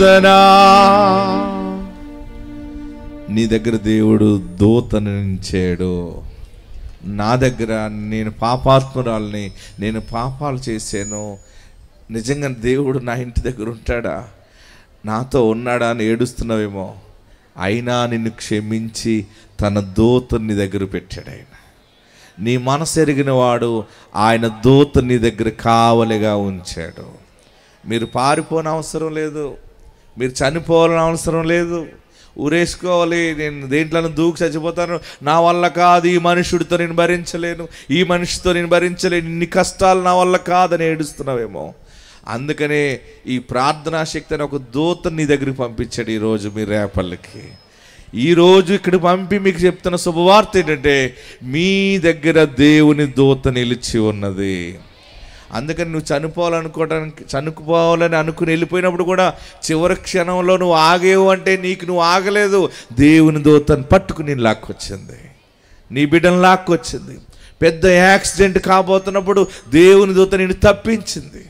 ప్రార్థనా. నీ దగ్గర దేవుడు దూతను ఉంచాడు. నా దగ్గర నేను పాపాత్మురాల్ని, నేను పాపాలు చేశాను, నిజంగా దేవుడు నా ఇంటి దగ్గర ఉంటాడా, నాతో ఉన్నాడా అని ఏడుస్తున్నావేమో. అయినా నిన్ను క్షమించి తన దూతను నీ దగ్గర పెట్టాడు. ఆయన నీ మనసు ఎరిగిన వాడు, ఆయన దూతను నీ దగ్గర కావలిగా ఉంచాడు. మీరు పారిపోని అవసరం లేదు, మీరు చనిపోవాలని అవసరం లేదు, ఊరేసుకోవాలి నేను దేంట్లోనూ దూకి చచ్చిపోతాను, నా వల్ల కాదు, ఈ మనుషుడితో నేను భరించలేను, ఈ మనిషితో నేను భరించలేను, ఇన్ని కష్టాలు నా వల్ల కాదని ఏడుస్తున్నావేమో. అందుకనే ఈ ప్రార్థనా శక్తి అని ఒక దూతను నీ దగ్గరికి పంపించాడు ఈరోజు మీ రేపల్లకి. ఈరోజు ఇక్కడ పంపి మీకు చెప్తున్న శుభవార్త ఏంటంటే, మీ దగ్గర దేవుని దూత నిలిచి ఉన్నది. అందుకని నువ్వు చనిపోవాలని అనుకుని వెళ్ళిపోయినప్పుడు కూడా చివరి క్షణంలో నువ్వు ఆగేవు అంటే నీకు నువ్వు ఆగలేదు, దేవుని దూతను పట్టుకుని నేను లాక్కొచ్చింది, నీ బిడ్డను లాక్కొచ్చింది. పెద్ద యాక్సిడెంట్ కాబోతున్నప్పుడు దేవుని దూత నిన్ను తప్పించింది.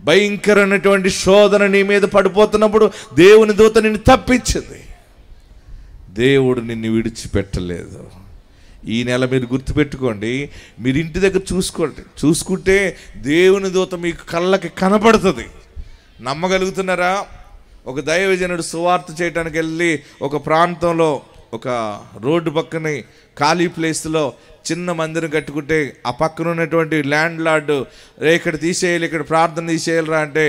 భయంకరమైనటువంటి శోధన నీ మీద పడిపోతున్నప్పుడు దేవుని దూత నిన్ను తప్పించింది. దేవుడు నిన్ను విడిచిపెట్టలేదు. ఈ నెల మీరు గుర్తుపెట్టుకోండి, మీరు ఇంటి దగ్గర చూసుకుంటే దేవుని దూత మీకు కళ్ళకి కనపడుతుంది. నమ్మగలుగుతున్నారా? ఒక దైవజనుడు సువార్త చేయడానికి వెళ్ళి ఒక ప్రాంతంలో ఒక రోడ్డు పక్కనే ఖాళీ ప్లేస్లో చిన్న మందిరం కట్టుకుంటే ఆ పక్కన ఉన్నటువంటి ల్యాండ్ లార్డ్ ఇక్కడ తీసేయాలి, ఇక్కడ ప్రార్థన తీసేయాలరా అంటే,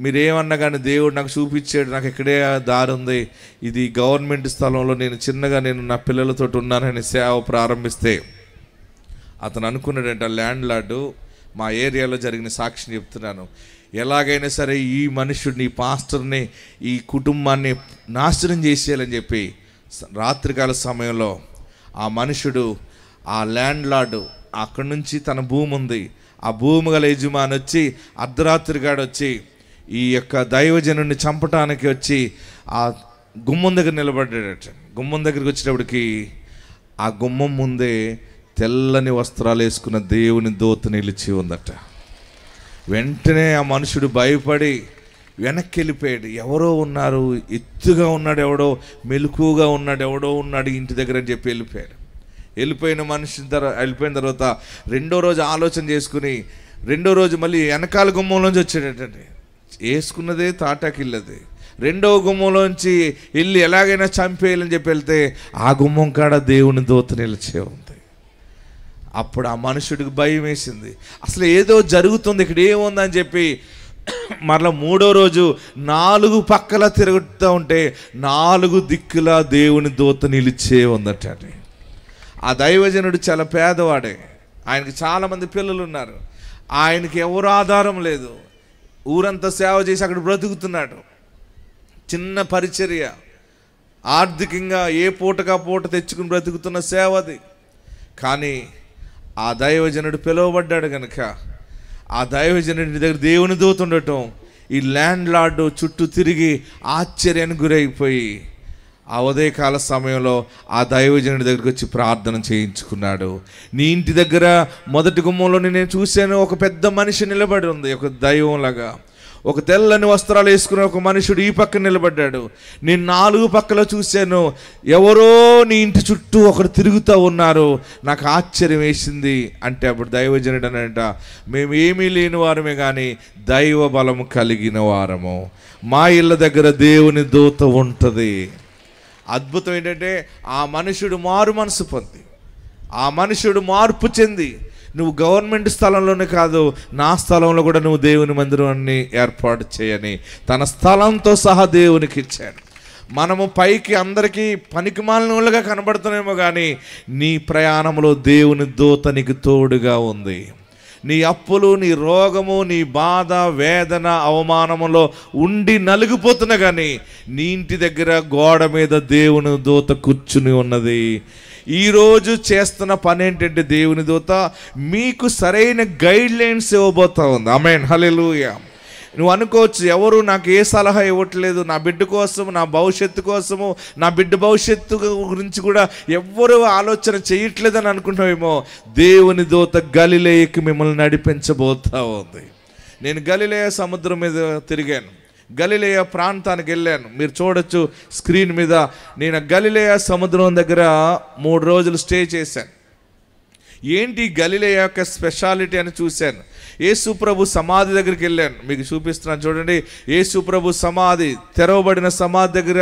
మీరేమన్నా కానీ దేవుడు నాకు చూపించాడు, నాకు ఇక్కడే దారి ఉంది, ఇది గవర్నమెంట్ స్థలంలో నేను చిన్నగా నా పిల్లలతో ఉన్నానని సేవ ప్రారంభిస్తే అతను అనుకున్నాడంట, ల్యాండ్ లార్డు మా ఏరియాలో జరిగిన సాక్షిని చెప్తున్నాను, ఎలాగైనా సరే ఈ మనుషుడిని, ఈ పాస్టర్ని, ఈ కుటుంబాన్ని నాశనం చేసేయాలని చెప్పి రాత్రికాల సమయంలో ఆ మనుషుడు, ఆ ల్యాండ్ లార్డు అక్కడి నుంచి తన భూమి ఉంది, ఆ భూమి గల యజమాని వచ్చి అర్ధరాత్రిగాడు వచ్చి ఈ యొక్క దైవజనుడిని చంపటానికి వచ్చి ఆ గుమ్మం దగ్గర నిలబడ్డాడట. గుమ్మం దగ్గరికి వచ్చేటప్పటికి ఆ గుమ్మం ముందే తెల్లని వస్త్రాలు వేసుకున్న దేవుని దూత నిలిచి ఉందట. వెంటనే ఆ మనుషుడు భయపడి వెనక్కి వెళ్ళిపోయాడు. ఎవరో ఉన్నారు, ఎత్తుగా ఉన్నాడు ఎవడో, మెలకుగా ఉన్నాడు ఎవడో ఉన్నాడు ఇంటి దగ్గర అని చెప్పి వెళ్ళిపోయాడు. వెళ్ళిపోయిన వెళ్ళిపోయిన తర్వాత రెండో రోజు ఆలోచన చేసుకుని రెండో రోజు మళ్ళీ వెనకాల గుమ్మంలోంచి వచ్చాడటండి. వేసుకున్నదే తాటాకిల్లది. రెండవ గుమ్మంలోంచి వెళ్ళి ఎలాగైనా చంపేయాలని చెప్పి వెళ్తే ఆ గుమ్మం కాడ దేవుని దూత నిలిచే ఉంది. అప్పుడు ఆ మనుషుడికి భయం వేసింది, అసలు ఏదో జరుగుతుంది ఇక్కడ, ఏముందని చెప్పి మరలా మూడో రోజు 4 పక్కల తిరుగుతూ ఉంటే 4 దిక్కులా దేవుని దూత నిలిచే ఉందట. ఆ దైవజనుడు చాలా పేదవాడే, ఆయనకి చాలామంది పిల్లలు ఉన్నారు, ఆయనకి ఎవరు ఆధారం లేదు, ఊరంతా సేవ చేసి అక్కడ బ్రతుకుతున్నాడు. చిన్న పరిచర్య, ఆర్థికంగా ఏ పూటగా పూట తెచ్చుకుని బ్రతుకుతున్న సేవ అది. కానీ ఆ దైవజనుడు పిలువబడ్డాడు కనుక ఆ దైవజనుడి దగ్గర దేవుని దూత ఉండటం, ఈ ల్యాండ్ లార్డు చుట్టూ తిరిగి ఆశ్చర్యానికి గురైపోయి ఆ ఉదయకాల సమయంలో ఆ దైవజనుడి దగ్గరికి వచ్చి ప్రార్థన చేయించుకున్నాడు. నీ ఇంటి దగ్గర మొదటి గుమ్మంలో నేను చూశాను, ఒక పెద్ద మనిషి నిలబడి ఉంది, ఒక దైవంలాగా. ఒక తెల్లని వస్త్రాలు వేసుకుని ఒక మనుషుడు ఈ పక్క నిలబడ్డాడు. నేను 4 పక్కలో చూశాను, ఎవరో నీ ఇంటి చుట్టూ ఒకరు తిరుగుతూ ఉన్నారు. నాకు ఆశ్చర్యం వేసింది. అంటే అప్పుడు దైవజనుడు అనంట, మేము ఏమీ లేని వారమే కానీ దైవ బలము కలిగిన వారము, మా ఇళ్ళ దగ్గర దేవుని దూత ఉంటుంది. అద్భుతం ఏంటంటే ఆ మనుషుడు మారు మనసు పొంది, ఆ మనుషుడు మార్పు చెంది, నువ్వు గవర్నమెంట్ స్థలంలోనే కాదు నా స్థలంలో కూడా నువ్వు దేవుని మందిరాన్ని ఏర్పాటు చేయని తన స్థలంతో సహా దేవునికి ఇచ్చాడు. మనము పైకి అందరికీ పనికిమాలిన వాళ్ళుగా కనబడుతున్నామేమో కానీ నీ ప్రయాణంలో దేవుని దూత నీకు తోడుగా ఉంది. నీ అప్పులు, నీ రోగము, నీ బాధ, వేదన, అవమానములో ఉండి నలిగిపోతున్నా కానీ నీ ఇంటి దగ్గర గోడ మీద దేవుని దూత కూర్చుని ఉన్నది. ఈరోజు చేస్తున్న పని ఏంటంటే దేవుని దూత మీకు సరైన గైడ్ లైన్స్ ఇవ్వబోతా ఉంది. ఆమేన్, హల్లెలూయా. నువ్వు అనుకోవచ్చు, ఎవరు నాకు ఏ సలహా ఇవ్వట్లేదు, నా బిడ్డ కోసం, నా భవిష్యత్తు కోసము, నా బిడ్డ భవిష్యత్తు గురించి కూడా ఎవ్వరూ ఆలోచన చేయట్లేదని అనుకుంటామేమో. దేవుని దూత గలిలయకి మిమ్మల్ని నడిపించబోతా ఉంది. నేను గలిలయ సముద్రం మీద తిరిగాను, గలిలయ ప్రాంతానికి వెళ్ళాను. మీరు చూడొచ్చు స్క్రీన్ మీద. నేను గలిలయ సముద్రం దగ్గర 3 రోజులు స్టే చేశాను. ఏంటి గలిలయ యొక్క స్పెషాలిటీ అని చూశాను. యేసు ప్రభు సమాధి దగ్గరికి వెళ్ళాను. మీకు చూపిస్తున్నాను చూడండి. యేసు ప్రభు సమాధి, తెరవబడిన సమాధి దగ్గర,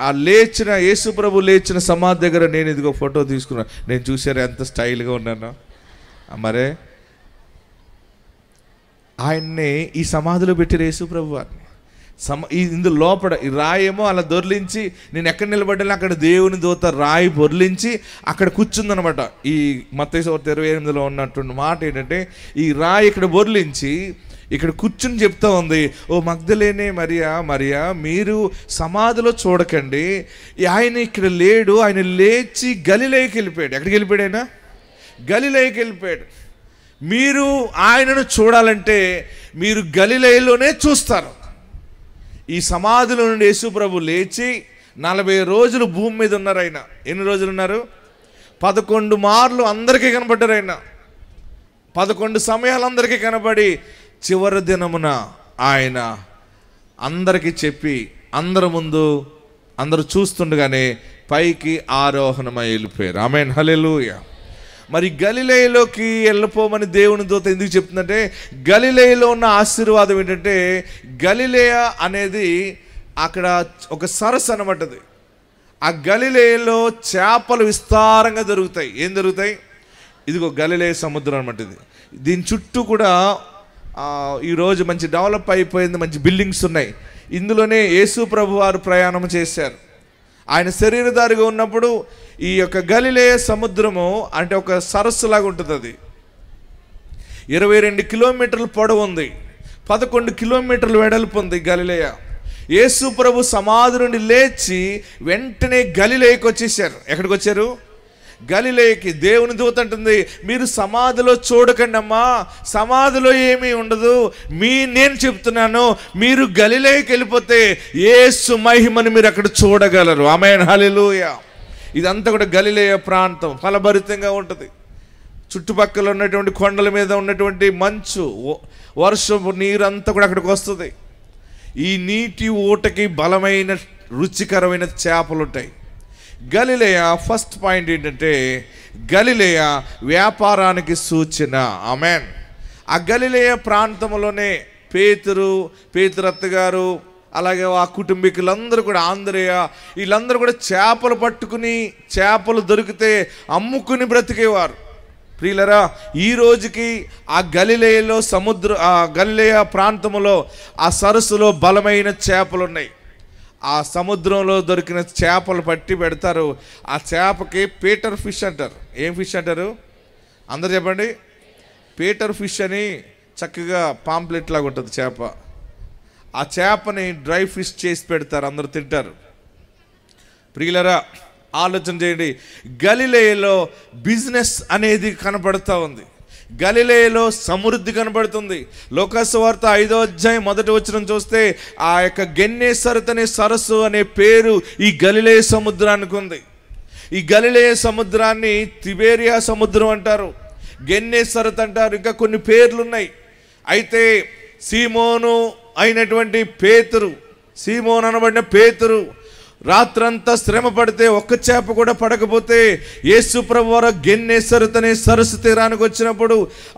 ఆ లేచిన యేసు ప్రభు లేచిన సమాధి దగ్గర నేను ఇదిగో ఫోటో తీసుకున్నాను. నేను చూసాను ఎంత స్టైల్గా ఉన్నాను. మరే ఆయన్ని ఈ సమాధిలో పెట్టారు యేసు ప్రభు వారిని. ఇందు లోపల ఈ రాయేమో అలా దొర్లించి, నేను ఎక్కడ నిలబడ్డాను అక్కడ దేవుని దూత రాయి బొర్లించి అక్కడ కూర్చుందనమాట. ఈ మత్తయి 28లో ఉన్నటువంటి మాట ఏంటంటే, ఈ రాయి ఇక్కడ బొర్లించి ఇక్కడ కూర్చుని చెప్తా ఉంది, ఓ మగ్దలేనే మరియా మీరు సమాధిలో చూడకండి, ఆయన ఇక్కడ లేడు, ఆయన లేచి గలిలయకి వెళ్ళిపోయాడు. ఎక్కడికి వెళ్ళిపోయాడు ఆయన? గలిలయకి వెళ్ళిపోయాడు. మీరు ఆయనను చూడాలంటే మీరు గలిలయలోనే చూస్తారు. ఈ సమాధిలో నుండి యేసు ప్రభు లేచి 40 రోజులు భూమి మీద ఉన్నారు. ఆయన ఎన్ని రోజులు ఉన్నారు? 11 మార్లు అందరికీ కనబడ్డారు. ఆయన 11 సమయాలు అందరికీ కనబడి చివరి దినమున ఆయన అందరికీ చెప్పి అందరి ముందు అందరూ చూస్తుండగానే పైకి ఆరోహణమై వెళ్ళిపోయారు. ఆమేన్, హల్లెలూయా. మరి గలిలయలోకి వెళ్ళిపోమని దేవుని దూత ఎందుకు చెప్తుందంటే, గలిలయలో ఉన్న ఆశీర్వాదం ఏంటంటే, గలిలయ అనేది అక్కడ ఒక సరస్సు అనమాటది. ఆ గలిలయలో చేపలు విస్తారంగా దొరుకుతాయి. ఏం దొరుకుతాయి? ఇదిగో గలిలయ సముద్రం అనమాట. దీని చుట్టూ కూడా ఈరోజు మంచి డెవలప్ అయిపోయింది, మంచి బిల్డింగ్స్ ఉన్నాయి. ఇందులోనే యేసు ప్రభు వారు ప్రయాణం చేశారు. ఆయన శరీరధారిగా ఉన్నప్పుడు ఈ యొక్క గలిలయ సముద్రము అంటే ఒక సరస్సు లాగా ఉంటుంది. అది 22 కిలోమీటర్ల పొడవు ఉంది, 11 కిలోమీటర్ల వెడల్పు ఉంది గలిలయ. యేసు ప్రభు సమాధి నుండి లేచి వెంటనే గలిలయకి వచ్చేసారు. ఎక్కడికి వచ్చారు? గలిలయకి. దేవుని దూత అంటుంది, మీరు సమాధిలో చూడకండి అమ్మా, సమాధిలో ఏమీ ఉండదు, నేను చెప్తున్నాను, మీరు గలిలయకి వెళ్ళిపోతే యేసు మహిమను మీరు అక్కడ చూడగలరు. ఆమేన్, హల్లెలూయా. ఇదంతా కూడా గలిలయ ప్రాంతం ఫలభరితంగా ఉంటుంది. చుట్టుపక్కల ఉన్నటువంటి కొండల మీద ఉన్నటువంటి మంచు, వర్షపు నీరంతా కూడా అక్కడికి వస్తుంది. ఈ నీటి ఊటకి బలమైన రుచికరమైన చేపలు ఉంటాయి. గలిలయ ఫస్ట్ పాయింట్ ఏంటంటే, గలిలయ వ్యాపారానికి సూచన. ఆమేన్. ఆ గలిలయ ప్రాంతంలోనే పేతురత్త గారు అలాగే ఆ కుటుంబీకులందరూ కూడా, ఆంధ్రేయ, వీళ్ళందరూ కూడా చేపలు పట్టుకుని, చేపలు దొరికితే అమ్ముకుని బ్రతికేవారు. ప్రియులరా, ఈ రోజుకి ఆ గలిలయలో ఆ గలిలయ ప్రాంతంలో ఆ సరస్సులో బలమైన చేపలు ఉన్నాయి. ఆ సముద్రంలో దొరికిన చేపలు పట్టి పెడతారు. ఆ చేపకి పీటర్ ఫిష్ అంటారు. ఏం ఫిష్ అంటారు? అందరు చెప్పండి. పీటర్ ఫిష్ అని చక్కగా పాంప్లెట్ లాగా ఉంటుంది చేప. ఆ చేపని డ్రై ఫిష్ చేసి పెడతారు, అందరూ తింటారు. ప్రియులరా, ఆలోచన చేయండి. గలిలయలో బిజినెస్ అనేది కనపడుతూ ఉంది. గలిలయలో సమృద్ధి కనబడుతుంది. లోకాసువార్త 5వ అధ్యాయం 1వ వచనం చూస్తే ఆ యొక్క గెన్నేసరత్ అనే సరస్సు అనే పేరు ఈ గలిలయ సముద్రానికి ఉంది. ఈ గలిలయ సముద్రాన్ని తిబేరియా సముద్రం అంటారు, గెన్నేసరత్ అంటారు, ఇంకా కొన్ని పేర్లు ఉన్నాయి. అయితే సీమోను అయినటువంటి పేతురు, సీమోను అనబడిన పేతురు రాత్రంతా శ్రమ పడితే ఒక్క చేప కూడా పడకపోతే యేసు ప్రభు వారు గెన్నేసరత్ అనే సరస్సు తీరానికి వచ్చినప్పుడు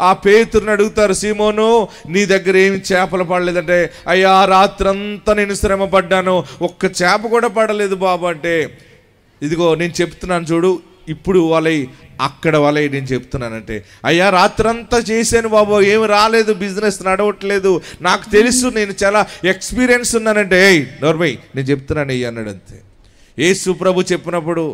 ఆ పేతురుని అడుగుతారు, సీమోను నీ దగ్గర ఏమి చేపలు పడలేదంటే, అయ్యా రాత్రంతా నేను శ్రమ పడ్డాను, ఒక్క చేప కూడా పడలేదు బాబు అంటే, ఇదిగో నేను చెప్తున్నాను చూడు, ఇప్పుడు వాళ్ళై అక్కడ వాళ్ళై నేను చెప్తున్నానంటే, అయ్యా రాత్రంతా చేశాను బాబు, ఏమి రాలేదు, బిజినెస్ నడవట్లేదు, నాకు తెలుసు, నేను చాలా ఎక్స్పీరియన్స్ ఉన్నానంటే, నోర్మై నేను చెప్తున్నాను అయ్యా అన్నాడు. అంతే. యేసు ప్రభు చెప్పినప్పుడు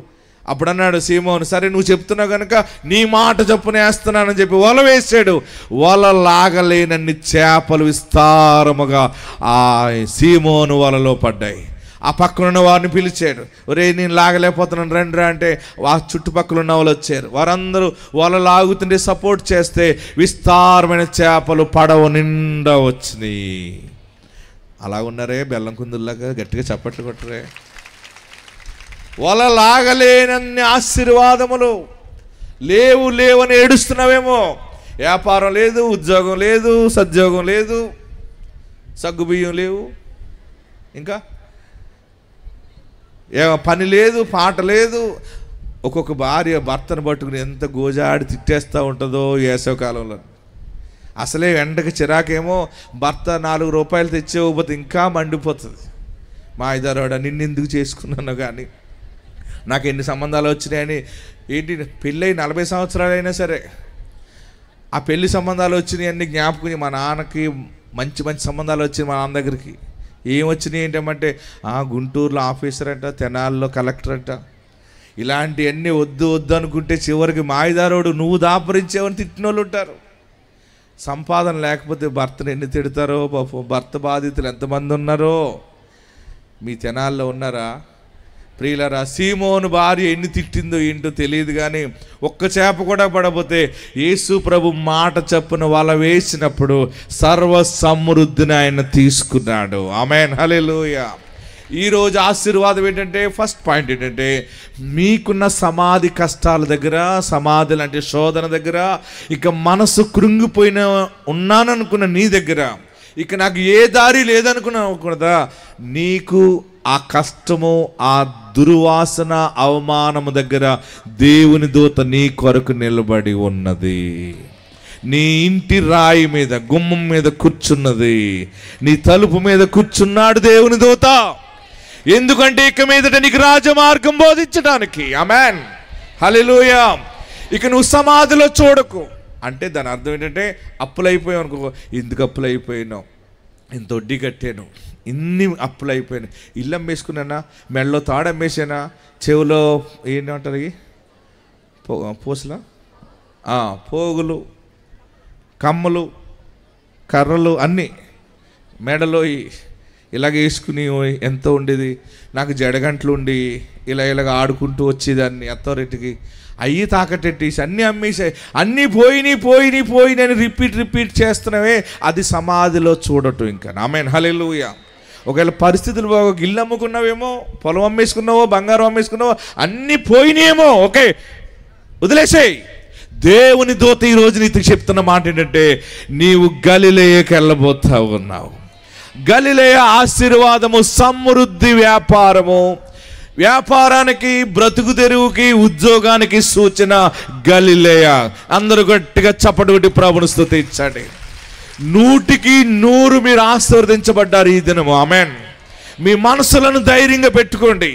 అప్పుడు అన్నాడు సీమోను, సరే నువ్వు చెప్తున్నావు కనుక నీ మాట చొప్పున వేస్తున్నానని చెప్పి వల వేసాడు. వల లాగలేనన్ని చేపలు విస్తారముగా ఆ సీమోను వలలో పడ్డాయి. ఆ పక్కనున్న వారిని పిలిచాడు, ఒరే నేను లాగలేకపోతున్నాను రండిరా అంటే ఆ చుట్టుపక్కల ఉన్న వాళ్ళు వచ్చారు. వారందరూ వాళ్ళు లాగుతుంటే సపోర్ట్ చేస్తే విస్తారమైన చేపలు పడవ నిండా వచ్చినాయి. అలా ఉన్నారే బెల్లం కుందుల్లాగా, గట్టిగా చప్పట్లు కొట్టరే. వాళ్ళ లాగలేనన్ని ఆశీర్వాదములు లేవని ఏడుస్తున్నావేమో. వ్యాపారం లేదు, ఉద్యోగం లేదు, సద్యోగం లేదు, సగ్గుబియ్యం లేవు, ఇంకా పని లేదు, పాట లేదు. ఒక్కొక్క భార్య భర్తను పట్టుకుని ఎంత గోజాడి తిట్టేస్తూ ఉంటుందో వేసవకాలంలో. అసలే ఎండకి చిరాకేమో, భర్త 4 రూపాయలు తెచ్చేకపోతే ఇంకా మండిపోతుంది. మా ఐదారోడ నిన్నెందుకు చేసుకున్నాను కానీ, నాకు ఎన్ని సంబంధాలు వచ్చినాయని. ఏంటి పెళ్ళై 40 సంవత్సరాలైనా సరే ఆ పెళ్లి సంబంధాలు వచ్చినాయి అన్ని జ్ఞాపకం. మా నాన్నకి మంచి మంచి సంబంధాలు వచ్చినాయి. మా నాన్న దగ్గరికి ఏం వచ్చినాయి ఏంటంటే, గుంటూరులో ఆఫీసర్ అంట, తెనాల్లో కలెక్టర్ అంట. ఇలాంటివన్నీ వద్దు వద్దు అనుకుంటే చివరికి మాయదారోడు నువ్వు దాపరించేవని తిట్టిన వాళ్ళు ఉంటారు. సంపాదన లేకపోతే భర్తను ఎన్ని తిడతారో పాపం. భర్త బాధితులు ఎంతమంది ఉన్నారో మీ తెనాల్లో ఉన్నారా? ప్రియులరా, సీమోను భార్య ఎన్ని తిట్టిందో ఏంటో తెలియదు కానీ ఒక్క చేప కూడా పడపోతే యేసు ప్రభు మాట చప్పున వల వేసినప్పుడు సర్వ సమృద్ధిని ఆయన తీసుకున్నాడు. ఆమేన్, హల్లెలూయా. ఈరోజు ఆశీర్వాదం ఏంటంటే, ఫస్ట్ పాయింట్ ఏంటంటే, మీకున్న సమాధి కష్టాల దగ్గర, సమాధులు అంటే శోధన దగ్గర, ఇక మనసు కృంగిపోయిన ఉన్నాననుకున్న నీ దగ్గర, ఇక నాకు ఏ దారి లేదనుకున్నా నీకు ఆ కష్టము, ఆ దుర్వాసన, అవమానము దగ్గర దేవుని దూత నీ కొరకు నిలబడి ఉన్నది. నీ ఇంటి రాయి మీద, గుమ్మం మీద కూర్చున్నది. నీ తలుపు మీద కూర్చున్నాడు దేవుని దూత. ఎందుకంటే ఇక మీదట నీకు రాజమార్గం బోధించడానికి. ఆమేన్, హల్లెలూయా. ఇక నువ్వు సమాధిలో చూడకు అంటే దాని అర్థం ఏంటంటే, అప్పులైపోయావు అనుకో. ఎందుకు అప్పులైపోయినావు? ఇంత వడ్డీ కట్టాను, ఇన్ని అప్పులు అయిపోయాను. ఇల్లు అమ్మేసుకున్నానా, మెడలో తాడు అమ్మేసానా, చెవులో ఏంటంటారు పూసలా, పోగులు, కమ్మలు, కర్రలు అన్నీ మెడలో ఇలాగ వేసుకుని ఎంతో ఉండేది. నాకు జడగంటలు ఉండి ఇలాగ ఆడుకుంటూ వచ్చేదాన్ని అత్తారింటికి. అయ్యి తాకట్టేసి అన్నీ అమ్మేసాయి. అన్నీ పోయినాయి రిపీట్ చేస్తున్నావే, అది సమాధిలో చూడటం. ఇంకా ఆమేన్, హల్లెలూయా. ఒకవేళ పరిస్థితులు బాగా ఇల్లు అమ్ముకున్నావేమో, పొలం అమ్మేసుకున్నావో, బంగారం అమ్మేసుకున్నావో, అన్నీ పోయినాయేమో, ఓకే వదిలేసేయి. దేవుని దూత ఈరోజు నీకు చెప్తున్న మాట ఏంటంటే, నీవు గలిలయకి వెళ్ళబోతా ఉన్నావు. గలిలయ ఆశీర్వాదము, సమృద్ధి, వ్యాపారము, వ్యాపారానికి, బ్రతుకు తెరువుకి, ఉద్యోగానికి సూచన గలిలయ. అందరూ గట్టిగా చప్పటి కొట్టి ప్రభువును స్తుతించండి. 100కి 100 మీరు ఆశీర్వదించబడ్డారు ఈ దినము. ఆమేన్. మీ మనసులను ధైర్యంగా పెట్టుకోండి.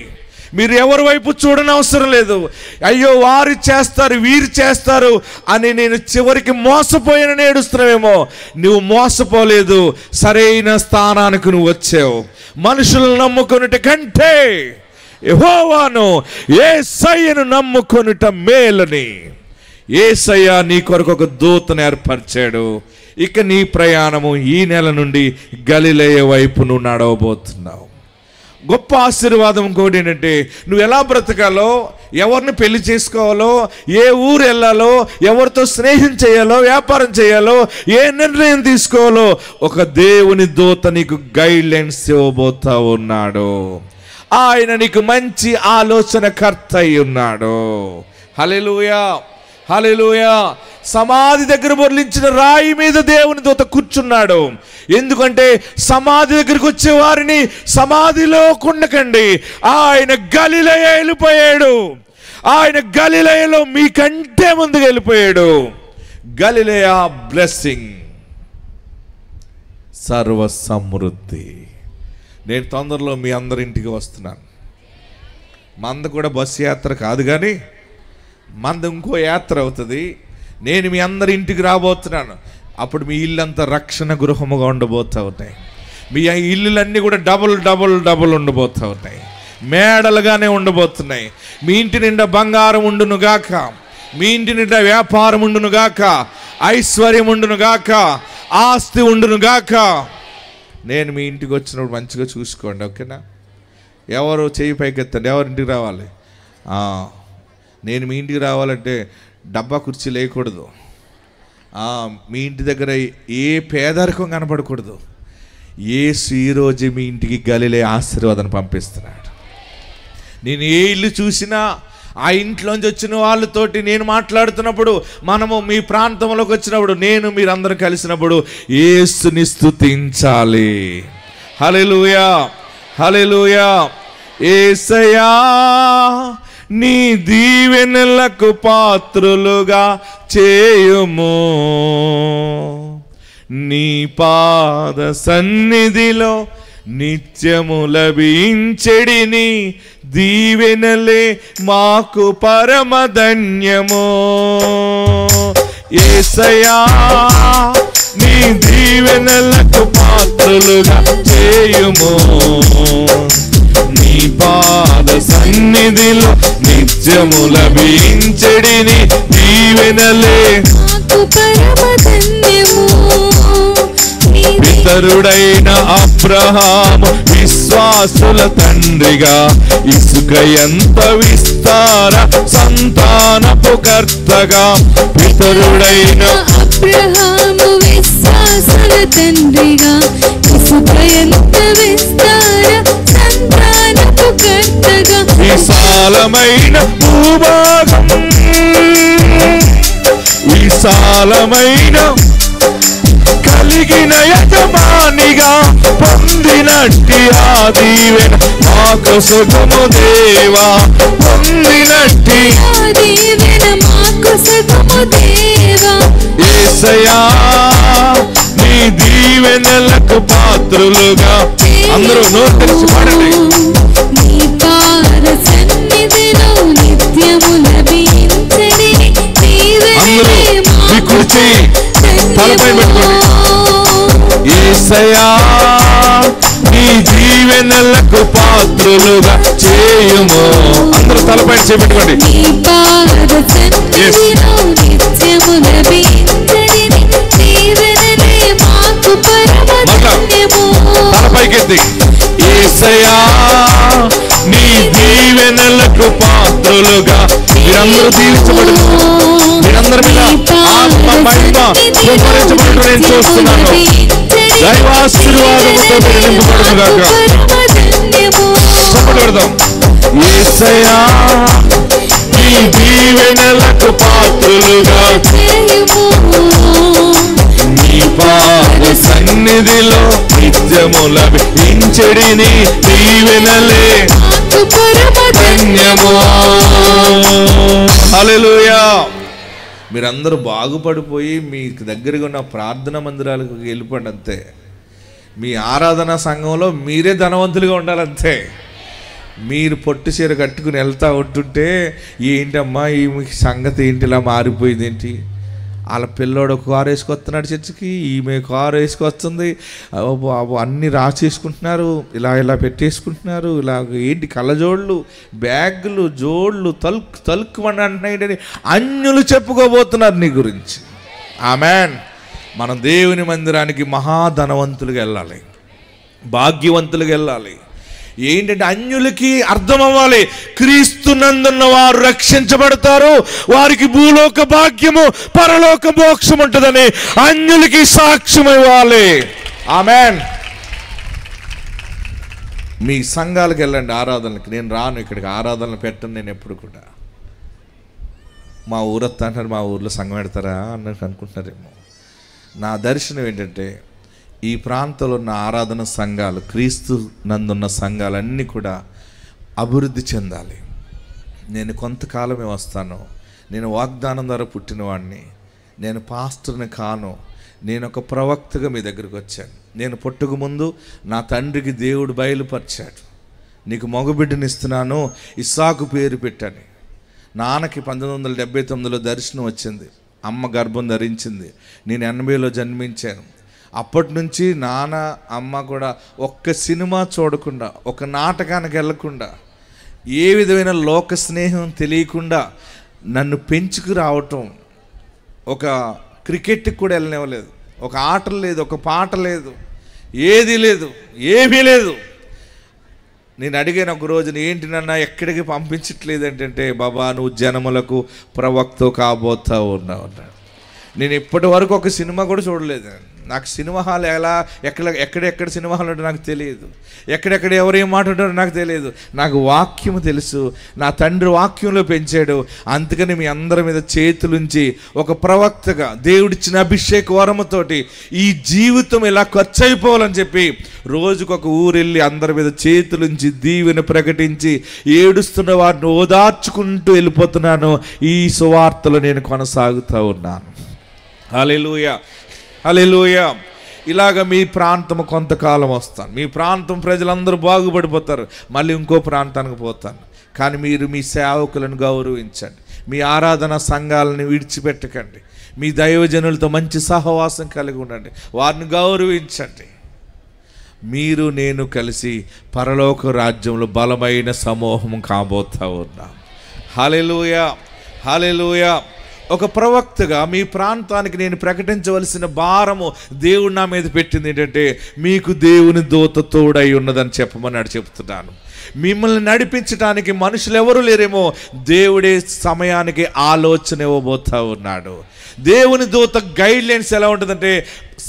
మీరు ఎవరి వైపు చూడనవసరం లేదు. అయ్యో వారు చేస్తారు, వీరు చేస్తారు అని నేను చివరికి మోసపోయానని ఏడుస్తున్నావేమో. నువ్వు మోసపోలేదు, సరైన స్థానానికి నువ్వు వచ్చావు. మనుషులను నమ్ముకొనుట కంటే యెహోవాను, యేసయ్యను నమ్ముకొనుట మేలని. యేసయ్య నీ కొరకు ఒక దూతను ఏర్పరిచాడు. ఇక నీ ప్రయాణము ఈ నెల నుండి గలిలయ వైపు నువ్వు నడవబోతున్నావు. గొప్ప ఆశీర్వాదం ఇంకోటి ఏంటంటే, నువ్వు ఎలా బ్రతకాలో, ఎవరిని పెళ్లి చేసుకోవాలో, ఏ ఊరు వెళ్ళాలో, ఎవరితో స్నేహం చేయాలో, వ్యాపారం చేయాలో, ఏ నిర్ణయం తీసుకోవాలో ఒక దేవుని దూత నీకు గైడ్ లైన్స్ ఇవ్వబోతా ఉన్నాడు. ఆయన నీకు మంచి ఆలోచనకర్త అయి ఉన్నాడు. హల్లెలూయా, హల్లెలూయా. సమాధి దగ్గర బొర్లించిన రాయి మీద దేవుని దూత కూర్చున్నాడు. ఎందుకంటే సమాధి దగ్గరికి వచ్చే వారిని సమాధిలో ఉండకండి. ఆయన గలిలయ వెళ్ళిపోయాడు. ఆయన గలిలయలో మీకంటే ముందుకు వెళ్ళిపోయాడు. గలిలయ బ్లెస్సింగ్, సర్వ సమృద్ధి. నేను తొందరలో మీ అందరింటికి వస్తున్నాను. మంద కూడా బస్సు యాత్ర కాదు కానీ మంద ఇంకో యాత్ర అవుతుంది. నేను మీ అందరి ఇంటికి రాబోతున్నాను. అప్పుడు మీ ఇల్లంతా రక్షణ గృహముగా ఉండబోతూ ఉన్నాయి. మీ ఇల్లులన్నీ కూడా డబుల్ ఉండబోతూ ఉన్నాయి. మేడలుగానే ఉండబోతున్నాయి. మీ ఇంటి నిండా బంగారం ఉండునుగాక, మీ ఇంటి నిండా వ్యాపారం ఉండునుగాక, ఐశ్వర్యం ఉండునుగాక, ఆస్తి ఉండునుగాక. నేను మీ ఇంటికి వచ్చినప్పుడు మంచిగా చూసుకోండి, ఓకేనా? ఎవరు చేయి పైకెత్తండి, ఎవరి ఇంటికి రావాలి? నేను మీ ఇంటికి రావాలంటే డబ్బా కుర్చీ లేకూడదు. మీ ఇంటి దగ్గర ఏ పేదరికం కనపడకూడదు. యేసు ఈరోజు మీ ఇంటికి గలిలయ ఆశీర్వాదాన్ని పంపిస్తున్నాడు. నేను ఏ ఇల్లు చూసినా ఆ ఇంట్లోంచి వచ్చిన వాళ్ళతోటి నేను మాట్లాడుతున్నప్పుడు, మనము మీ ప్రాంతంలోకి వచ్చినప్పుడు, నేను మీరందరూ కలిసినప్పుడు యేసుని స్తుతించాలి. హల్లెలూయా, హల్లెలూయా. యేసయ్యా నీ దీవెనలకు పాత్రులుగా చేయుము, నీ పాద సన్నిధిలో నిత్యము లభించెడిని దీవెనలే మాకు పరమధన్యము. యేసయ్యా నీ దీవెనలకు పాత్రులుగా చేయుము, నీ పాద సన్నిధిలో నిత్యము లభించెడిని దీవెనలే మాకు పరమధన్యము. పితరుడైన అబ్రహాము విశ్వాసుల తండ్రిగా, ఇసుక ఎంత విస్తార సంతానపు కర్తగా. పితరుడైన అబ్రహాము విశ్వాసుల తండ్రిగా, ఇసుక ఎంత విస్తార సంతానపు కర్తగా. విశాలమైన భూభాగం, విశాలమైన కలిగిన యజమానిగా పొందినట్టి ఆ దీవెన మాకు సుఖము దేవా, పొందినట్టి ఆ దీవెన మాకు సుఖము దేవా. యేసయ్యా నీ దీవెనలకు పాత్రులుగా. అందరూ నోరు తెరిచి పాడండి. నీ పాద సన్నిధిలో నిత్యము లభించెడిని అందరూ మీ కుర్చీ తలపై పెట్టుకోండి. యేసయ్యా నీ దీవెనలకు పాత్రులుగా చేయుము. అందరూ తలపై చేపెట్టుకోండి. నీ పాద సన్నిధిలో నిత్యము లభించెడిని దీవెనలే మాకు పరమధన్యము. తలపైకెత్తి. యేసయ్యా నీ దీవెనలకు పాత్రులుగా. మీరందరూ దీవించబడుతున్నారు. మీరందరి మీద ఆత్మ మహిమ కుమ్మరించబడుతూ నేను చూస్తున్నాను. దైవాశీర్వాదముతో మీరు నింపబడునుగాక. చప్పట్లు కొడదాం. యేసయ్యా నీ దీవెనలకు పాత్రులుగా, నీ పాద సన్నిధిలో నిత్యము లభించెడిని దీవెనలే ధన్యము. హల్లెలూయా. మీరందరూ బాగుపడిపోయి మీ దగ్గరగా ఉన్న ప్రార్థనా మందిరాలకు వెళ్ళిపోండి అంతే. మీ ఆరాధనా సంఘంలో మీరే ధనవంతులుగా ఉండాలంతే. మీరు పొట్టు చీర కట్టుకుని వెళ్తూ ఉంటుంటే ఏంటమ్మా ఈ సంగతి ఏంటి ఇలా మారిపోయింది ఏంటి, వాళ్ళ పిల్లోడు కారు వేసుకొస్తున్నాడు చర్చికి, ఈమె కారు వేసుకొస్తుంది, అన్నీ రాసేసుకుంటున్నారు, ఇలా ఇలా పెట్టేసుకుంటున్నారు, ఇలా ఏంటి కళ్ళజోళ్ళు బ్యాగులు జోళ్ళు తలుక్కుమని అంటున్నాయి అన్యులు చెప్పుకోబోతున్నారు నీ గురించి. ఆమెన్. మనం దేవుని మందిరానికి మహాధనవంతులుగా వెళ్ళాలి, భాగ్యవంతులుగా వెళ్ళాలి. ఏంటంటే అన్యులకి అర్థం అవ్వాలి, క్రీస్తునందున్న వారు రక్షించబడతారు, వారికి భూలోక భాగ్యము పరలోక మోక్షం ఉంటుందని అన్యులకి సాక్ష్యం ఇవ్వాలి. ఆమెన్. మీ సంఘాలకు వెళ్ళండి ఆరాధనలకి. నేను రాను, ఇక్కడికి ఆరాధనలు పెట్టను నేను ఎప్పుడు కూడా. మా ఊరత్తా అంటారు, మా ఊర్లో సంఘం పెడతారా అన్నట్టు అనుకుంటున్నారేమో. నా దర్శనం ఏంటంటే ఈ ప్రాంతంలో ఉన్న ఆరాధన సంఘాలు, క్రీస్తు నందున్న సంఘాలన్నీ కూడా అభివృద్ధి చెందాలి. నేను కొంతకాలమే వస్తాను. నేను వాగ్దానం ద్వారా పుట్టినవాడిని, నేను పాస్టర్ని కాను, నేను ఒక ప్రవక్తగా మీ దగ్గరికి వచ్చాను. నేను పుట్టక ముందు నా తండ్రికి దేవుడు బయలుపరిచాడు, నీకు మగబిడ్డని ఇస్తున్నాను, ఇస్సాకు పేరు పెట్టాను. నాన్నకి 1979లో దర్శనం వచ్చింది, అమ్మ గర్భం ధరించింది, నేను 80లో జన్మించాను. అప్పటి నుంచి నాన్న అమ్మ కూడా ఒక్క సినిమా చూడకుండా, ఒక నాటకానికి వెళ్ళకుండా, ఏ విధమైన లోక స్నేహం తెలియకుండా నన్ను పెంచుకు రావటం. ఒక క్రికెట్కి కూడా వెళ్ళనివ్వలేదు, ఒక ఆట లేదు, ఒక పాట లేదు, ఏది లేదు, ఏమీ లేదు. నేను అడిగాను ఒక రోజున, ఏంటి నన్ను ఎక్కడికి పంపించట్లేదు అంటే, బాబా నువ్వు జనములకు ప్రవక్త కాబోతా ఉన్నావు అన్నాడు. నేను ఇప్పటి వరకు ఒక సినిమా కూడా చూడలేదు. నాకు సినిమా హాల్ ఎక్కడెక్కడ సినిమా హాల్ ఉంటే నాకు తెలియదు, ఎక్కడెక్కడ ఎవరేం మాట్లాడారో నాకు తెలియదు. నాకు వాక్యం తెలుసు, నా తండ్రి వాక్యంలో పెంచాడు. అందుకని మీ అందరి మీద చేతులుంచి ఒక ప్రవక్తగా దేవుడిచ్చిన అభిషేక వరముతోటి ఈ జీవితం ఇలా ఖర్చు అయిపోవాలని చెప్పి రోజుకొక ఊరెళ్ళి అందరి మీద చేతులుంచి దీవెన ప్రకటించి ఏడుస్తున్న వారిని ఓదార్చుకుంటూ వెళ్ళిపోతున్నాను. ఈ సువార్తలో నేను కొనసాగుతూ ఉన్నాను. హల్లెలూయా, హల్లెలూయా. ఇలాగ మీ ప్రాంతం కొంతకాలం వస్తాను, మీ ప్రాంతం ప్రజలందరూ బాగుపడిపోతారు, మళ్ళీ ఇంకో ప్రాంతానికి పోతాను. కానీ మీరు మీ సేవకులను గౌరవించండి, మీ ఆరాధన సంఘాలను విడిచిపెట్టకండి, మీ దైవజనులతో మంచి సహవాసం కలిగి ఉండండి, వారిని గౌరవించండి. మీరు నేను కలిసి పరలోక రాజ్యంలో బలమైన సమూహం కాబోతా ఉన్నాం. హల్లెలూయా, హల్లెలూయా. ఒక ప్రవక్తగా మీ ప్రాంతానికి నేను ప్రకటించవలసిన భారము దేవుడు నా మీద పెట్టింది ఏంటంటే, మీకు దేవుని దూత తోడై ఉన్నదని చెప్పమన్నాడు. చెప్తున్నాను, మిమ్మల్ని నడిపించడానికి మనుషులు ఎవరు లేరేమో, దేవుడే సమయానికి ఆలోచన ఇవ్వబోతా ఉన్నాడు. దేవుని దూత గైడ్ లైన్స్ ఎలా ఉంటుందంటే,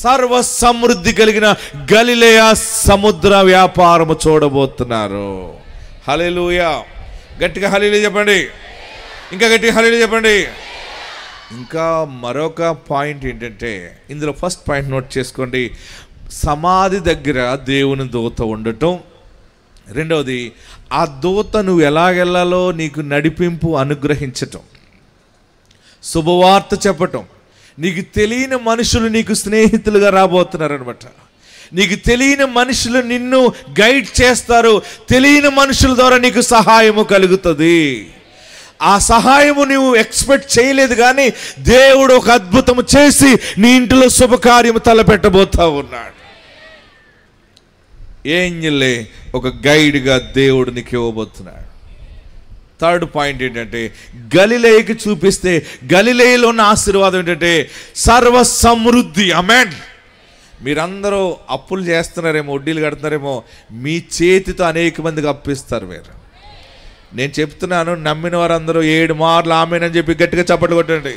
సర్వ సమృద్ధి కలిగిన గలిలయ సముద్ర వ్యాపారము చూడబోతున్నారు. హల్లెలూయా. గట్టిగా హల్లెలూయా చెప్పండి, ఇంకా గట్టిగా హల్లెలూయా చెప్పండి. ఇంకా మరొక పాయింట్ ఏంటంటే, ఇందులో ఫస్ట్ పాయింట్ నోట్ చేసుకోండి, సమాధి దగ్గర దేవుని దూత ఉండటం. రెండవది, ఆ దూత నువ్వు ఎలాగెళ్ళాలో నీకు నడిపింపు అనుగ్రహించటం, శుభవార్త చెప్పటం. నీకు తెలియని మనుషులు నీకు స్నేహితులుగా రాబోతున్నారు అనమాట. నీకు తెలియని మనుషులు నిన్ను గైడ్ చేస్తారు, తెలియని మనుషుల ద్వారా నీకు సహాయము కలుగుతుంది. ఆ సహాయము నువ్వు ఎక్స్పెక్ట్ చేయలేదు, కానీ దేవుడు ఒక అద్భుతము చేసి నీ ఇంటిలో శుభకార్యము తలపెట్టబోతా ఉన్నాడు. ఏంజలే ఒక గైడ్గా దేవుడు నీకు ఇవ్వబోతున్నాడు. థర్డ్ పాయింట్ ఏంటంటే, గలిలయకి చూపిస్తే గలిలయలో ఉన్న ఆశీర్వాదం ఏంటంటే సర్వ సమృద్ధి. ఆమేన్. మీరందరూ అప్పులు చేస్తున్నారేమో, వడ్డీలు కడుతున్నారేమో, మీ చేతితో అనేక మందికి అప్పిస్తారు. నేను చెప్తున్నాను, నమ్మిన వారందరూ 7 మార్లు ఆమేన్ అని చెప్పి గట్టిగా చప్పట్లు కొట్టండి.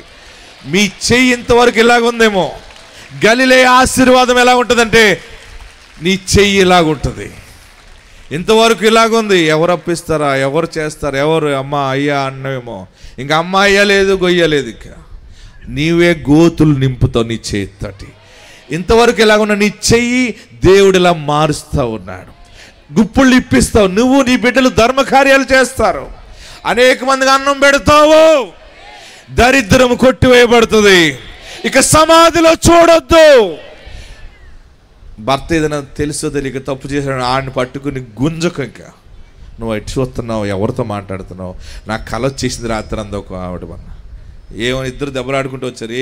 మీ చెయ్యి ఇంతవరకు ఇలాగుందేమో, గలిలయ ఆశీర్వాదం ఎలా ఉంటుందంటే నీ చెయ్యి ఇలాగుంటుంది. ఇంతవరకు ఇలాగుంది, ఎవరు అప్పిస్తారా, ఎవరు చేస్తారా, ఎవరు అమ్మ అయ్యా అన్నవేమో, ఇంకా అమ్మ అయ్యా లేదు, గొయ్యలేదు, ఇంకా నీవే గోతులు నింపుతావు నీ చేతితోటి. ఇంతవరకు ఇలాగున్న నీ చెయ్యి దేవుడు ఇలా మారుస్తూ ఉన్నాడు. గుప్పుళ్ళు ఇప్పిస్తావు, నువ్వు నీ బిడ్డలు ధర్మకార్యాలు చేస్తారు, అనేక మందికి అన్నం పెడతావు, దరిద్రము కొట్టివేయబడుతుంది. ఇక సమాధిలో చూడొద్దు. భర్త ఏదైనా తెలుసో తెలియక తప్పు చేశాడు, ఆడిని పట్టుకుని గుంజకు, ఇంకా నువ్వు ఎటు చూస్తున్నావు, ఎవరితో మాట్లాడుతున్నావు. నాకు కల వచ్చేసింది రాత్రి అంతా. ఒక ఆవిడ మన ఏమని ఇద్దరు దెబ్బలాడుకుంటూ వచ్చారు.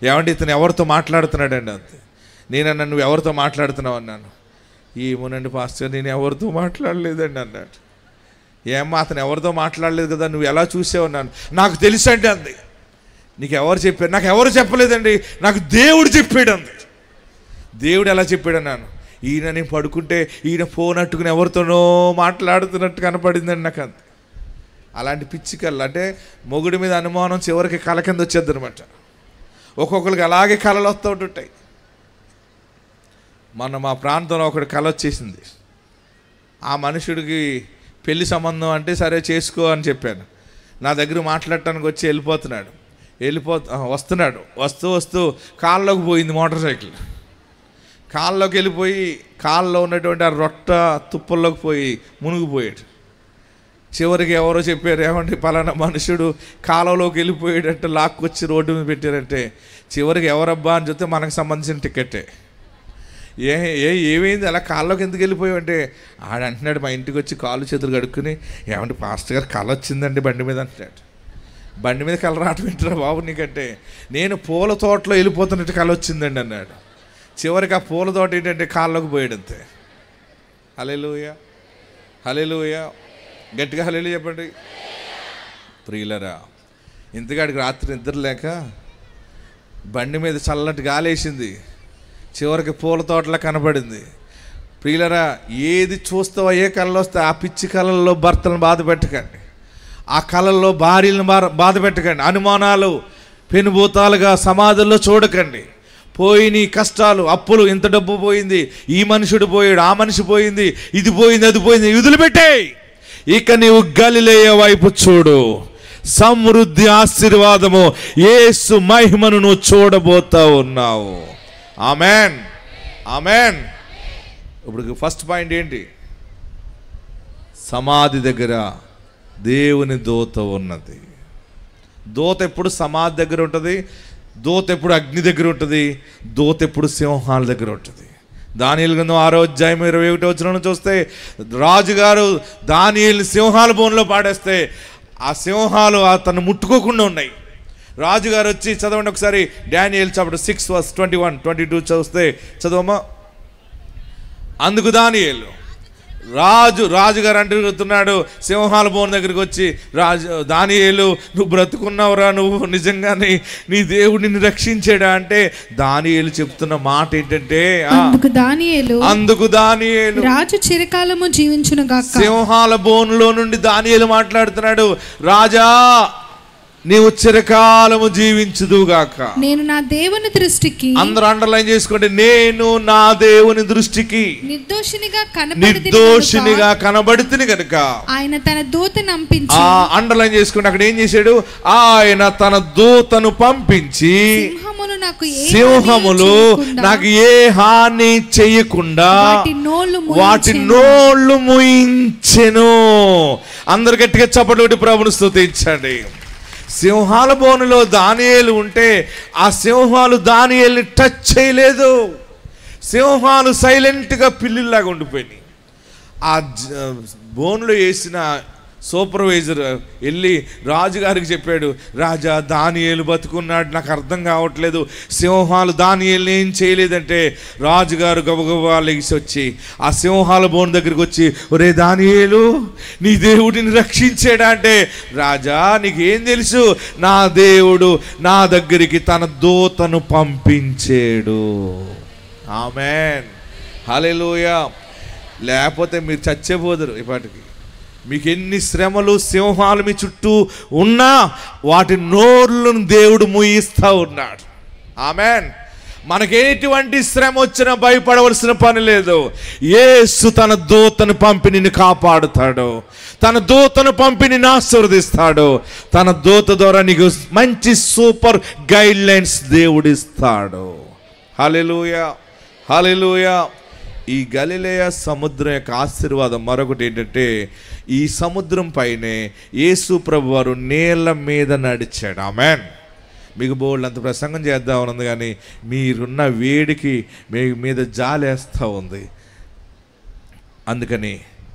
ఏమంటే ఇతను ఎవరితో మాట్లాడుతున్నాడండి అంతే. నేనన్నా నువ్వు ఎవరితో మాట్లాడుతున్నావు అన్నాను. ఏమోనండి పాస్టర్, నేను ఎవరితో మాట్లాడలేదండి అన్నాడు. ఏమ్మా అతను ఎవరితో మాట్లాడలేదు కదా, నువ్వు ఎలా చూసావు అన్నాను. నాకు తెలుసండి అంది. నీకు ఎవరు చెప్పారు? నాకు ఎవరు చెప్పలేదండి, నాకు దేవుడు చెప్పాడు అంది. దేవుడు ఎలా చెప్పాడు అన్నాను. ఈయన నేను పడుకుంటే ఈయన ఫోన్ అట్టుకుని ఎవరితోనో మాట్లాడుతున్నట్టు కనపడిందండి నాకు అంత. అలాంటి పిచ్చి కళ్ళు, అంటే మొగుడి మీద అనుమానం చివరికి కళ కింద వచ్చేది అనమాట. ఒక్కొక్కరికి అలాగే కళలు వస్తూ ఉంటుంటాయి. మా ప్రాంతంలో ఒకటి కళ వచ్చేసింది. ఆ మనుషుడికి పెళ్లి సంబంధం అంటే సరే చేసుకో అని చెప్పాను. నా దగ్గర మాట్లాడటానికి వచ్చి వస్తున్నాడు. వస్తూ కాళ్ళలోకి పోయింది మోటార్ సైకిల్. కాళ్ళలోకి వెళ్ళిపోయి కాళ్ళలో ఉన్నటువంటి ఆ రొట్ట తుప్పల్లోకి పోయి మునిగిపోయాడు. చివరికి ఎవరో చెప్పారు, ఏమంటే పలానా మనుషుడు కాలంలోకి వెళ్ళిపోయాడంటే లాక్కొచ్చి రోడ్డు మీద పెట్టారంటే, చివరికి ఎవరబ్బా అని చెప్తే మనకు సంబంధించిన టికెటే. ఏమైంది అలా కాళ్ళలోకి ఎందుకు వెళ్ళిపోయావు అంటే, ఆడంటున్నాడు మా ఇంటికి వచ్చి కాళ్ళు చేతులు కడుక్కుని, ఏమంటే పాస్టర్ గారు కళ వచ్చిందండి బండి మీద అంటున్నాడు. బండి మీద కళ రావటం ఏంటరా బాబు నీకంటే, నేను పూల తోటలో వెళ్ళిపోతున్నట్టు కళ వచ్చిందండి అన్నాడు. చివరికి ఆ పూల తోట ఏంటంటే కాళ్ళలోకి పోయాడు అంతే. హల్లెలూయా, హల్లెలూయా. గట్టిగా హల్లెలూయా చెప్పండి. ప్రియులరా, ఇంతకాడికి రాత్రి నిద్ర లేక బండి మీద చల్లటి గాలేసింది, చివరికి పూల తోటలా కనపడింది. ప్రియులరా, ఏది చూస్తావో ఏ కళలు వస్తే ఆ పిచ్చి కళల్లో భర్తలను బాధ పెట్టకండి, ఆ కళల్లో భార్యలను బాధ పెట్టకండి, అనుమానాలు పెనుభూతాలుగా సమాధుల్లో చూడకండి. పోయి నీ కష్టాలు, అప్పులు, ఇంత డబ్బు పోయింది, ఈ మనుషుడు పోయాడు, ఆ మనిషి పోయింది, ఇది పోయింది, అది పోయింది, వదిలిపెట్టాయి. ఇక నీవు గలిలయ వైపు చూడు. సమృద్ధి, ఆశీర్వాదము, యేసు మహిమను నువ్వు చూడబోతా ఉన్నావు. Amen, amen. ఇప్పుడు ఫస్ట్ పాయింట్ ఏంటి? సమాధి దగ్గర దేవుని దూత ఉన్నది. దూత ఎప్పుడు సమాధి దగ్గర ఉంటుంది, దూత ఎప్పుడు అగ్ని దగ్గర ఉంటుంది, దూత ఎప్పుడు సింహాల దగ్గర ఉంటుంది. దానియేలు గ్రంథం 6వ అధ్యాయం 21వ వచనం చూస్తే రాజుగారు దానియేలుని సింహాల బోన్లో పాడేస్తే ఆ సింహాలు అతను ముట్టుకోకుండా ఉన్నాయి. రాజుగారు వచ్చి చదవండి ఒకసారి, డానియేల్ చాప్టర్ 6:21-22 చూస్తే చదవమ్మా. అందుకు దానియేలు రాజుగారు అంటున్నాడు సింహాల బోన్ దగ్గరికి వచ్చి, దానియేలు నువ్వు బ్రతుకున్నావురా, నువ్వు నిజంగానే నీ దేవుడు నిన్ను రక్షించాడా అంటే దానియేలు చెప్తున్న మాట ఏంటంటే, అందుకు దానియేలు రాజు చిరకాలము జీవించునుగాక. సింహాల బోన్లో నుండి దానియేలు మాట్లాడుతున్నాడు, రాజా నీవు చిరకాలము జీవించుదుగాక. నేను నా దేవుని దృష్టికి, అందరూ అండర్లైన్ చేసుకోండి, నేను నా దేవుని దృష్టికి నిర్దోషినిగా కనబడుతుంది కనుక ఆయన తన దూతను పంపించి, అండర్లైన్ చేసుకోండి, అక్కడ ఏం చేశాడు? ఆయన తన దూతను పంపించి సింహములు నాకు ఏ హాని చేయకుండా వాటి నోళ్ళు మూయించెను. అందరు గట్టిగా చప్పట్లు కొట్టి ప్రభువును స్తుతించండి. సింహాల బోనులో దానియేలు ఉంటే ఆ సింహాలు దానియేలుని టచ్ చేయలేదు. సింహాలు సైలెంట్గా పిల్లిలాగా ఉండిపోయినాయి. ఆ బోనులో వేసిన సూపర్వైజర్ వెళ్ళి రాజుగారికి చెప్పాడు, రాజా దానియేలు బతుకున్నాడు, నాకు అర్థం కావట్లేదు, సింహాలు దానియేలుని ఏం చేయలేదంటే రాజుగారు గబగబా లెగిసి వచ్చి ఆ సింహాల బోన్ దగ్గరికి వచ్చి, ఒరే దానియేలు నీ దేవుడిని రక్షించాడా అంటే, రాజా నీకేం తెలుసు, నా దేవుడు నా దగ్గరికి తన దూతను పంపించాడు. ఆమేన్, హల్లెలూయా. లేకపోతే మీరు చచ్చిపోదురు ఇప్పటికి. మీకు ఎన్ని శ్రమలు, సింహాలు మీ చుట్టూ ఉన్నా వాటి నోర్లను దేవుడు మూయిస్తూ ఉన్నాడు. ఆమేన్. మనకెటువంటి శ్రమ వచ్చినా భయపడవలసిన పని లేదు. యేసు తన దూతను పంపి నిన్ను కాపాడుతాడు, తన దూతను పంపి నిన్ను ఆశీర్వదిస్తాడు, తన దూత ద్వారా నీకు మంచి సూపర్ గైడ్ లైన్స్ దేవుడిస్తాడు. హల్లెలూయా, హల్లెలూయా. ఈ గలిలయ సముద్రం యొక్క ఆశీర్వాదం మరొకటి ఏంటంటే, ఈ సముద్రం పైనే యేసు ప్రభు వారు నీళ్ళ మీద నడిచాడు. ఆమేన్. మీకు బోల్డ్ అంత ప్రసంగం చేద్దామని ఉంది, కానీ మీరున్న వేడికి మీ మీద జాలేస్తూ ఉంది. అందుకని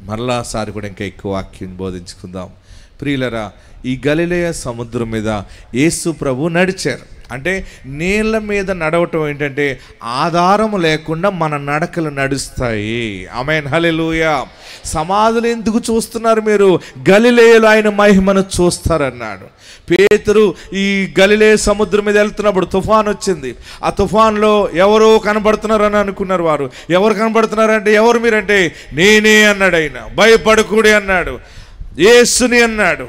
మరలాసారి కూడా ఇంకా ఎక్కువ వాక్యం బోధించుకుందాం. ప్రియులరా, ఈ గలిలయ సముద్రం మీద యేసు ప్రభు నడిచారు. అంటే నీళ్ళ మీద నడవటం ఏంటంటే ఆధారం లేకుండా మన నడకలు నడుస్తాయి. ఆమేన్, హల్లెలూయా. సమాధులు ఎందుకు చూస్తున్నారు మీరు? గలిలయలో ఆయన మహిమను చూస్తారన్నాడు. పేతురు ఈ గలిలయ సముద్రం మీద వెళ్తున్నప్పుడు తుఫాన్ వచ్చింది. ఆ తుఫాన్లో ఎవరో కనబడుతున్నారని అనుకున్నారు వారు. ఎవరు కనబడుతున్నారంటే, ఎవరు మీరంటే, నేనే అన్నాడు ఆయన. భయపడకూడే అన్నాడు, యేసుని అన్నాడు.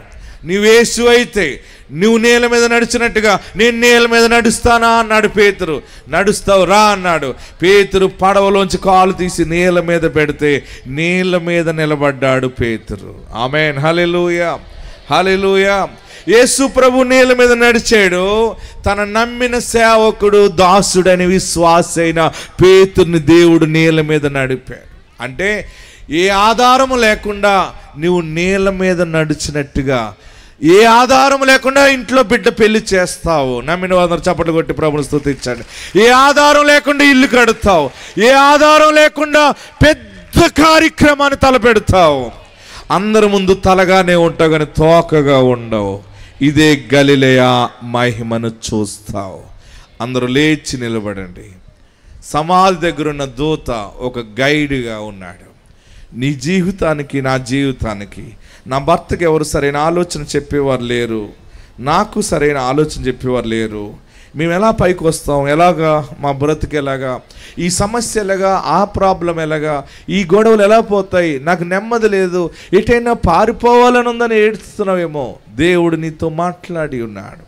నువ్వు యేసు అయితే నువ్వు నేల మీద నడిచినట్టుగా నేను నేల మీద నడుస్తానా అన్నాడు పేతురు. నడుస్తావు రా అన్నాడు. పేతురు పడవలోంచి కాలు తీసి నేల మీద పెడితే నేల మీద నిలబడ్డాడు పేతురు. ఆమేన్, హల్లెలూయా, హల్లెలూయా. యేసు ప్రభు నేల మీద నడిచాడు. తన నమ్మిన సేవకుడు, దాసుడని విశ్వాస అయిన పేతుర్ని దేవుడు నేల మీద నడిపాడు. అంటే ఏ ఆధారము లేకుండా నువ్వు నేల మీద నడిచినట్టుగా, ఏ ఆధారం లేకుండా ఇంట్లో బిడ్డ పెళ్లి చేస్తావు. నమ్మిన వారు చప్పట్లు కొట్టి ప్రభువును స్తుతించండి. ఏ ఆధారం లేకుండా ఇల్లు కడతావు. ఏ ఆధారం లేకుండా పెద్ద కార్యక్రమాన్ని తలపెడతావు. అందరి ముందు తలగానే ఉంటావు కానీ తోకగా ఉండవు. ఇదే గలిలయ మహిమను చూస్తావు. అందరూ లేచి నిలబడండి. సమాధి దగ్గర ఉన్న దూత ఒక గైడ్గా ఉన్నాడు. నీ జీవితానికి, నా జీవితానికి, నా భర్తకి ఎవరు సరైన ఆలోచన చెప్పేవారు లేరు, నాకు సరైన ఆలోచన చెప్పేవారు లేరు. మేము ఎలా పైకి వస్తాం, ఎలాగా మా బ్రతుకు, ఎలాగా ఈ సమస్య, ఎలాగా ఆ ప్రాబ్లం, ఎలాగా ఈ గొడవలు ఎలా పోతాయి, నాకు నెమ్మది లేదు, ఎటైనా పారిపోవాలని ఉందని ఏడుస్తున్నావేమో. దేవుడు నీతో మాట్లాడి ఉన్నాడు.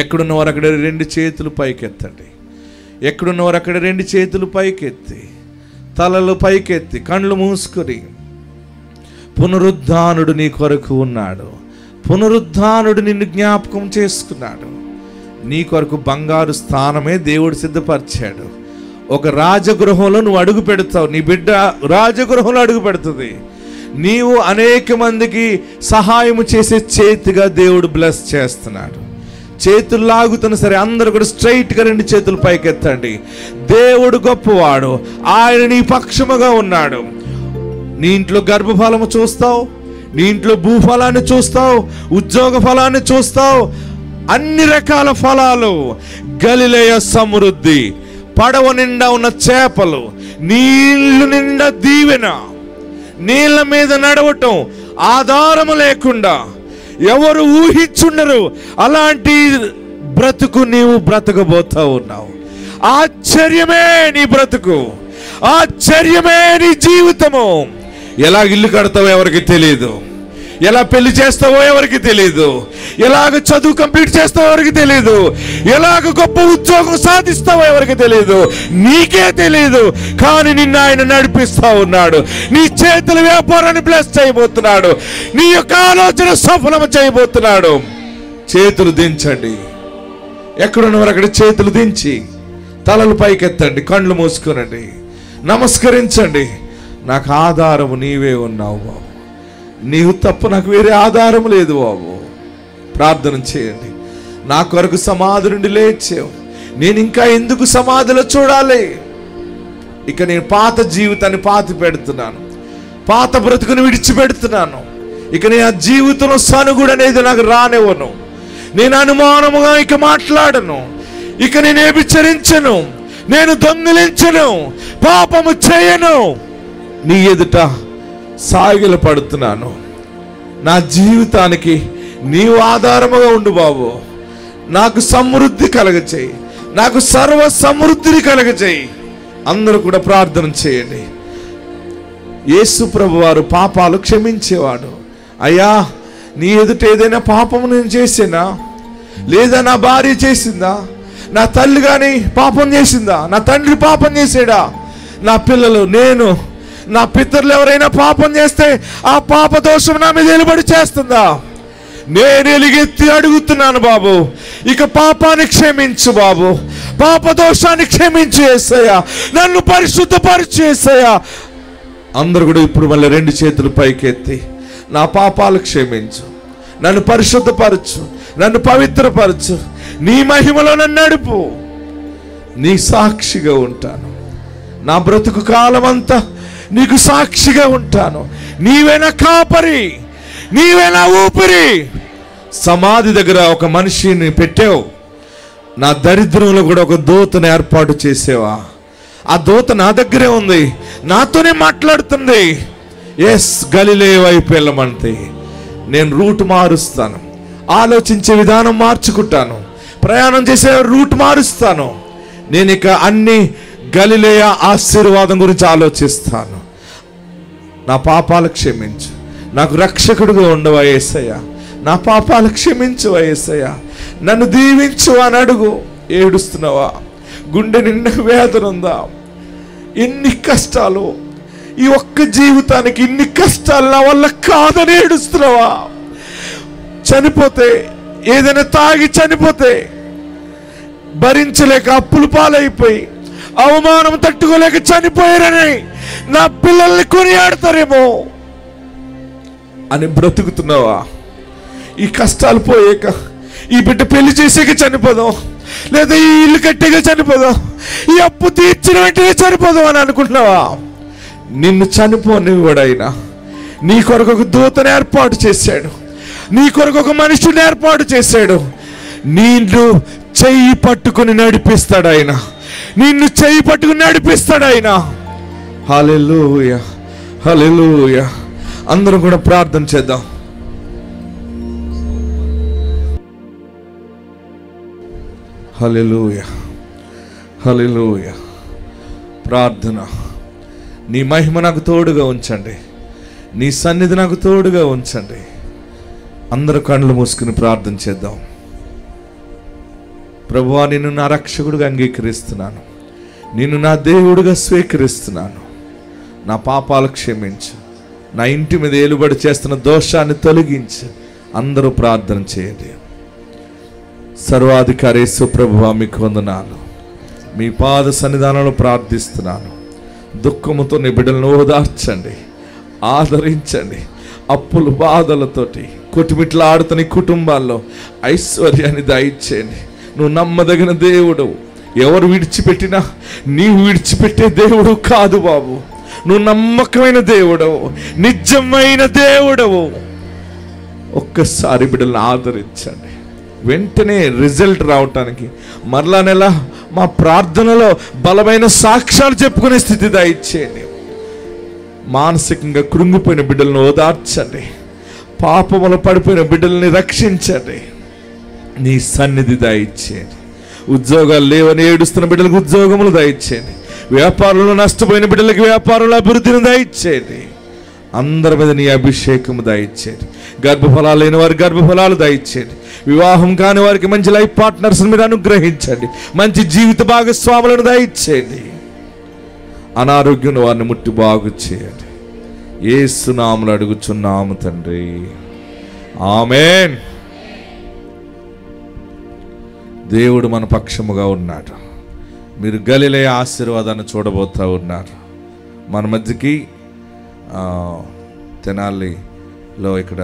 ఎక్కడున్నవారు అక్కడ 2 చేతులు పైకెత్తండి. ఎక్కడున్నవారు అక్కడ 2 చేతులు పైకెత్తి, తలలు పైకెత్తి, కళ్ళు మూసుకొని, పునరుద్ధానుడు నీ కొరకు ఉన్నాడు. పునరుద్ధానుడు నిన్ను జ్ఞాపకం చేసుకున్నాడు. నీ కొరకు బంగారు స్థానమే దేవుడు సిద్ధపరిచాడు. ఒక రాజగృహంలో నువ్వు అడుగు పెడతావు. నీ బిడ్డ రాజగృహంలో అడుగు పెడుతుంది. నీవు అనేక మందికి సహాయం చేసే చేతిగా దేవుడు బ్లెస్ చేస్తున్నాడు. చేతులు లాగుతున్నా సరే అందరూ కూడా స్ట్రైట్గా 2 చేతులు పైకెత్తండి. దేవుడు గొప్పవాడు, ఆయన నీ పక్షముగా ఉన్నాడు. నీ ఇంట్లో గర్భఫలము చూస్తావు, నీ ఇంట్లో భూఫలాన్ని చూస్తావు, ఉద్యోగ ఫలాన్ని చూస్తావు, అన్ని రకాల ఫలాలు, గలిలయ సమృద్ధి, పడవ నిండా ఉన్న చేపలు, నీళ్లు నిండా దీవెన, నీళ్ళ మీద నడవటం, ఆధారము లేకుండా ఎవరు ఊహించుండరు అలాంటి బ్రతుకు నీవు బ్రతకబోతా ఉన్నావు. ఆశ్చర్యమే నీ బ్రతుకు, ఆశ్చర్యమే నీ జీవితము. ఎలా ఇల్లు కడతావో ఎవరికి తెలియదు, ఎలా పెళ్లి చేస్తావో ఎవరికి తెలియదు, ఎలాగ చదువు కంప్లీట్ చేస్తావో ఎవరికి తెలియదు, ఎలాగ గొప్ప ఉద్యోగం సాధిస్తావో ఎవరికి తెలియదు, నీకే తెలియదు. కానీ నిన్ను ఆయన నడిపిస్తా ఉన్నాడు. నీ చేతుల వ్యాపారాన్ని బ్లెస్ చేయబోతున్నాడు. నీ యొక్క ఆలోచన సఫలం చేయబోతున్నాడు. చేతులు దించండి. ఎక్కడున్నవారు అక్కడ చేతులు దించి తలలు పైకెత్తండి, కళ్ళు మూసుకునండి, నమస్కరించండి. నాకు ఆధారము నీవే ఉన్నావు బాబు, నీవు తప్ప నాకు వేరే ఆధారం లేదు బాబు. ప్రార్థన చేయండి. నా కొరకు సమాధి నుండి లేచావు, నేను ఇంకా ఎందుకు సమాధిలో చూడాలి? ఇక నేను పాత జీవితాన్ని పాతి పెడుతున్నాను, పాత బ్రతుకుని విడిచిపెడుతున్నాను. ఇక నేను ఆ జీవితంలో సనుగుడు అనేది నాకు రానివ్వను. నేను అనుమానముగా ఇక మాట్లాడను, ఇక నేను వ్యభిచరించను, నేను దొంగిలించను, పాపము చేయను. నీ ఎదుట సాగిల పడుతున్నాను. నా జీవితానికి నీవు ఆధారముగా ఉండు బాబు. నాకు సమృద్ధి కలగచేయి, నాకు సర్వ సమృద్ధిని కలగచేయి. అందరూ కూడా ప్రార్థన చేయండి. యేసు ప్రభు వారు పాపాలు క్షమించేవాడు. అయ్యా, నీ ఎదుట ఏదైనా పాపము నేను చేసేనా, లేదా నా భార్య చేసిందా, నా తల్లి కానీ పాపం చేసిందా, నా తండ్రి పాపం చేసాడా, నా పిల్లలు, నేను, నా పితరులు ఎవరైనా పాపం చేస్తే ఆ పాప దోషం నా మీద వెలుబడి చేస్తుందా? నేను ఎలుగెత్తి అడుగుతున్నాను బాబు, ఇక పాపాన్ని క్షమించు బాబు, పాప దోషాన్ని క్షమించు యేసయ్యా, నన్ను పరిశుద్ధపరచు యేసయ్యా. అందరూ కూడా ఇప్పుడు మళ్ళీ 2 చేతులు పైకెత్తి, నా పాపాలు క్షమించు, నన్ను పరిశుద్ధపరచు, నన్ను పవిత్రపరచు, నీ మహిమలో నన్ను నడుపు, నీ సాక్షిగా ఉంటాను. నా బ్రతుకు కాలం అంతా నీకు సాక్షిగా ఉంటాను. నీవే నా కాపరి, నీవే నా ఊపిరి. సమాధి దగ్గర ఒక మనిషిని పెట్టావు, నా దరిద్రంలో కూడా ఒక దూతను ఏర్పాటు చేసేవా? ఆ దూత నా దగ్గరే ఉంది, నాతోనే మాట్లాడుతుంది. ఎస్, గలిలయ వైపు వెళ్ళమంటే నేను రూట్ మారుస్తాను, ఆలోచించే విధానం మార్చుకుంటాను, ప్రయాణం చేసే రూట్ మారుస్తాను. నేను ఇక అన్ని గలిలయ ఆశీర్వాదం గురించి ఆలోచిస్తాను. నా పాపాలు క్షమించు, నాకు రక్షకుడుగా ఉండవా యేసయ్యా, నా పాపాలు క్షమించు యేసయ్యా, నన్ను దీవించు అని అడుగు. ఏడుస్తున్నావా? గుండె నిండా వేదన ఉందా? ఎన్ని కష్టాలు, ఈ ఒక్క జీవితానికి ఇన్ని కష్టాలు నా వల్ల కాదని ఏడుస్తున్నావా? చనిపోతే, ఏదైనా తాగి చనిపోతే భరించలేక అప్పులు పాలైపోయి అవమానం తట్టుకోలేక చనిపోయారని నా పిల్లల్ని కొనియాడతారేమో అని బ్రతుకుతున్నావా? ఈ కష్టాలు పోయాక ఈ బిడ్డ పెళ్లి చేసాక చనిపోదాం, లేదా ఈ ఇల్లు కట్టేగా చనిపోదాం, ఈ అప్పు తీర్చిన వెంటనే చనిపోదాం అని అనుకుంటున్నావా? నిన్ను చనిపోనివాడైనా నీ కొరకు ఒక దూతను ఏర్పాటు చేశాడు, నీ కొరకు ఒక మనిషిని ఏర్పాటు చేశాడు. నిన్ను చెయ్యి పట్టుకుని నడిపిస్తాడు ఆయన, నిన్ను చెయ్యి పట్టుకుని నడిపిస్తాడు ఆయన. హల్లెలూయా, హల్లెలూయా. అందరం కూడా ప్రార్థన చేద్దాం. హల్లెలూయా, హల్లెలూయా. ప్రార్థన. నీ మహిమ నాకు తోడుగా ఉంచండి, నీ సన్నిధి నాకు తోడుగా ఉంచండి. అందరూ కళ్ళు మూసుకుని ప్రార్థన చేద్దాం. ప్రభువా, నిన్ను నా రక్షకుడిగా అంగీకరిస్తున్నాను, నిన్ను నా దేవుడిగా స్వీకరిస్తున్నాను. నా పాపాలు క్షమించు, నా ఇంటి మీద ఏలుబడి చేస్తున్న దోషాన్ని తొలగించు. అందరూ ప్రార్థన చేయండి. సర్వాధికారి యేసు ప్రభువా, మీకు వందనాలు. మీ పాద సన్నిధానంలో ప్రార్థిస్తున్నాను. దుఃఖముతో నీ బిడ్డలను ఓదార్చండి, ఆదరించండి. అప్పులు బాధలతోటి కొట్టుమిట్లాడుతున్న కుటుంబాల్లో ఐశ్వర్యాన్ని దయచేయండి. నువ్వు నమ్మదగిన దేవుడు. ఎవరు విడిచిపెట్టినా నీవు విడిచిపెట్టే దేవుడు కాదు బాబు. నువ్వు నమ్మకమైన దేవుడవు, నిజమైన దేవుడవు. ఒక్కసారి బిడ్డలను ఆదరించండి. వెంటనే రిజల్ట్ రావటానికి మరలా నెల మా ప్రార్థనలో బలమైన సాక్ష్యాలు చెప్పుకునే స్థితి దయచేయండి. మానసికంగా కృంగిపోయిన బిడ్డలను ఓదార్చండి. పాపములు పడిపోయిన బిడ్డల్ని రక్షించండి. నీ సన్నిధి దయచేయండి. ఉద్యోగాలు లేవని ఏడుస్తున్న బిడ్డలకు ఉద్యోగములు దయచేయండి. వ్యాపారంలో నష్టపోయిన బిడ్డలకు వ్యాపారంలో అభివృద్ధిని దయచేయండి. అందరి మీద నీ అభిషేకము దయచేయండి. గర్భఫలాలు లేని వారికి గర్భఫలాలు దయచేయండి. వివాహం కాని వారికి మంచి లైఫ్ పార్ట్నర్స్ మీరు అనుగ్రహించండి. మంచి జీవిత భాగస్వాములను దయచేయండి. అనారోగ్యం వారిని ముట్టి బాగు చేయండి. యేసు నామములో అడుగుచున్నాము తండ్రి, ఆమేన్. దేవుడు మన పక్షముగా ఉన్నాడు. మీరు గలిలయ ఆశీర్వాదాన్ని చూడబోతూ ఉన్నారు. మన మధ్యకి తెనాలిలో ఇక్కడ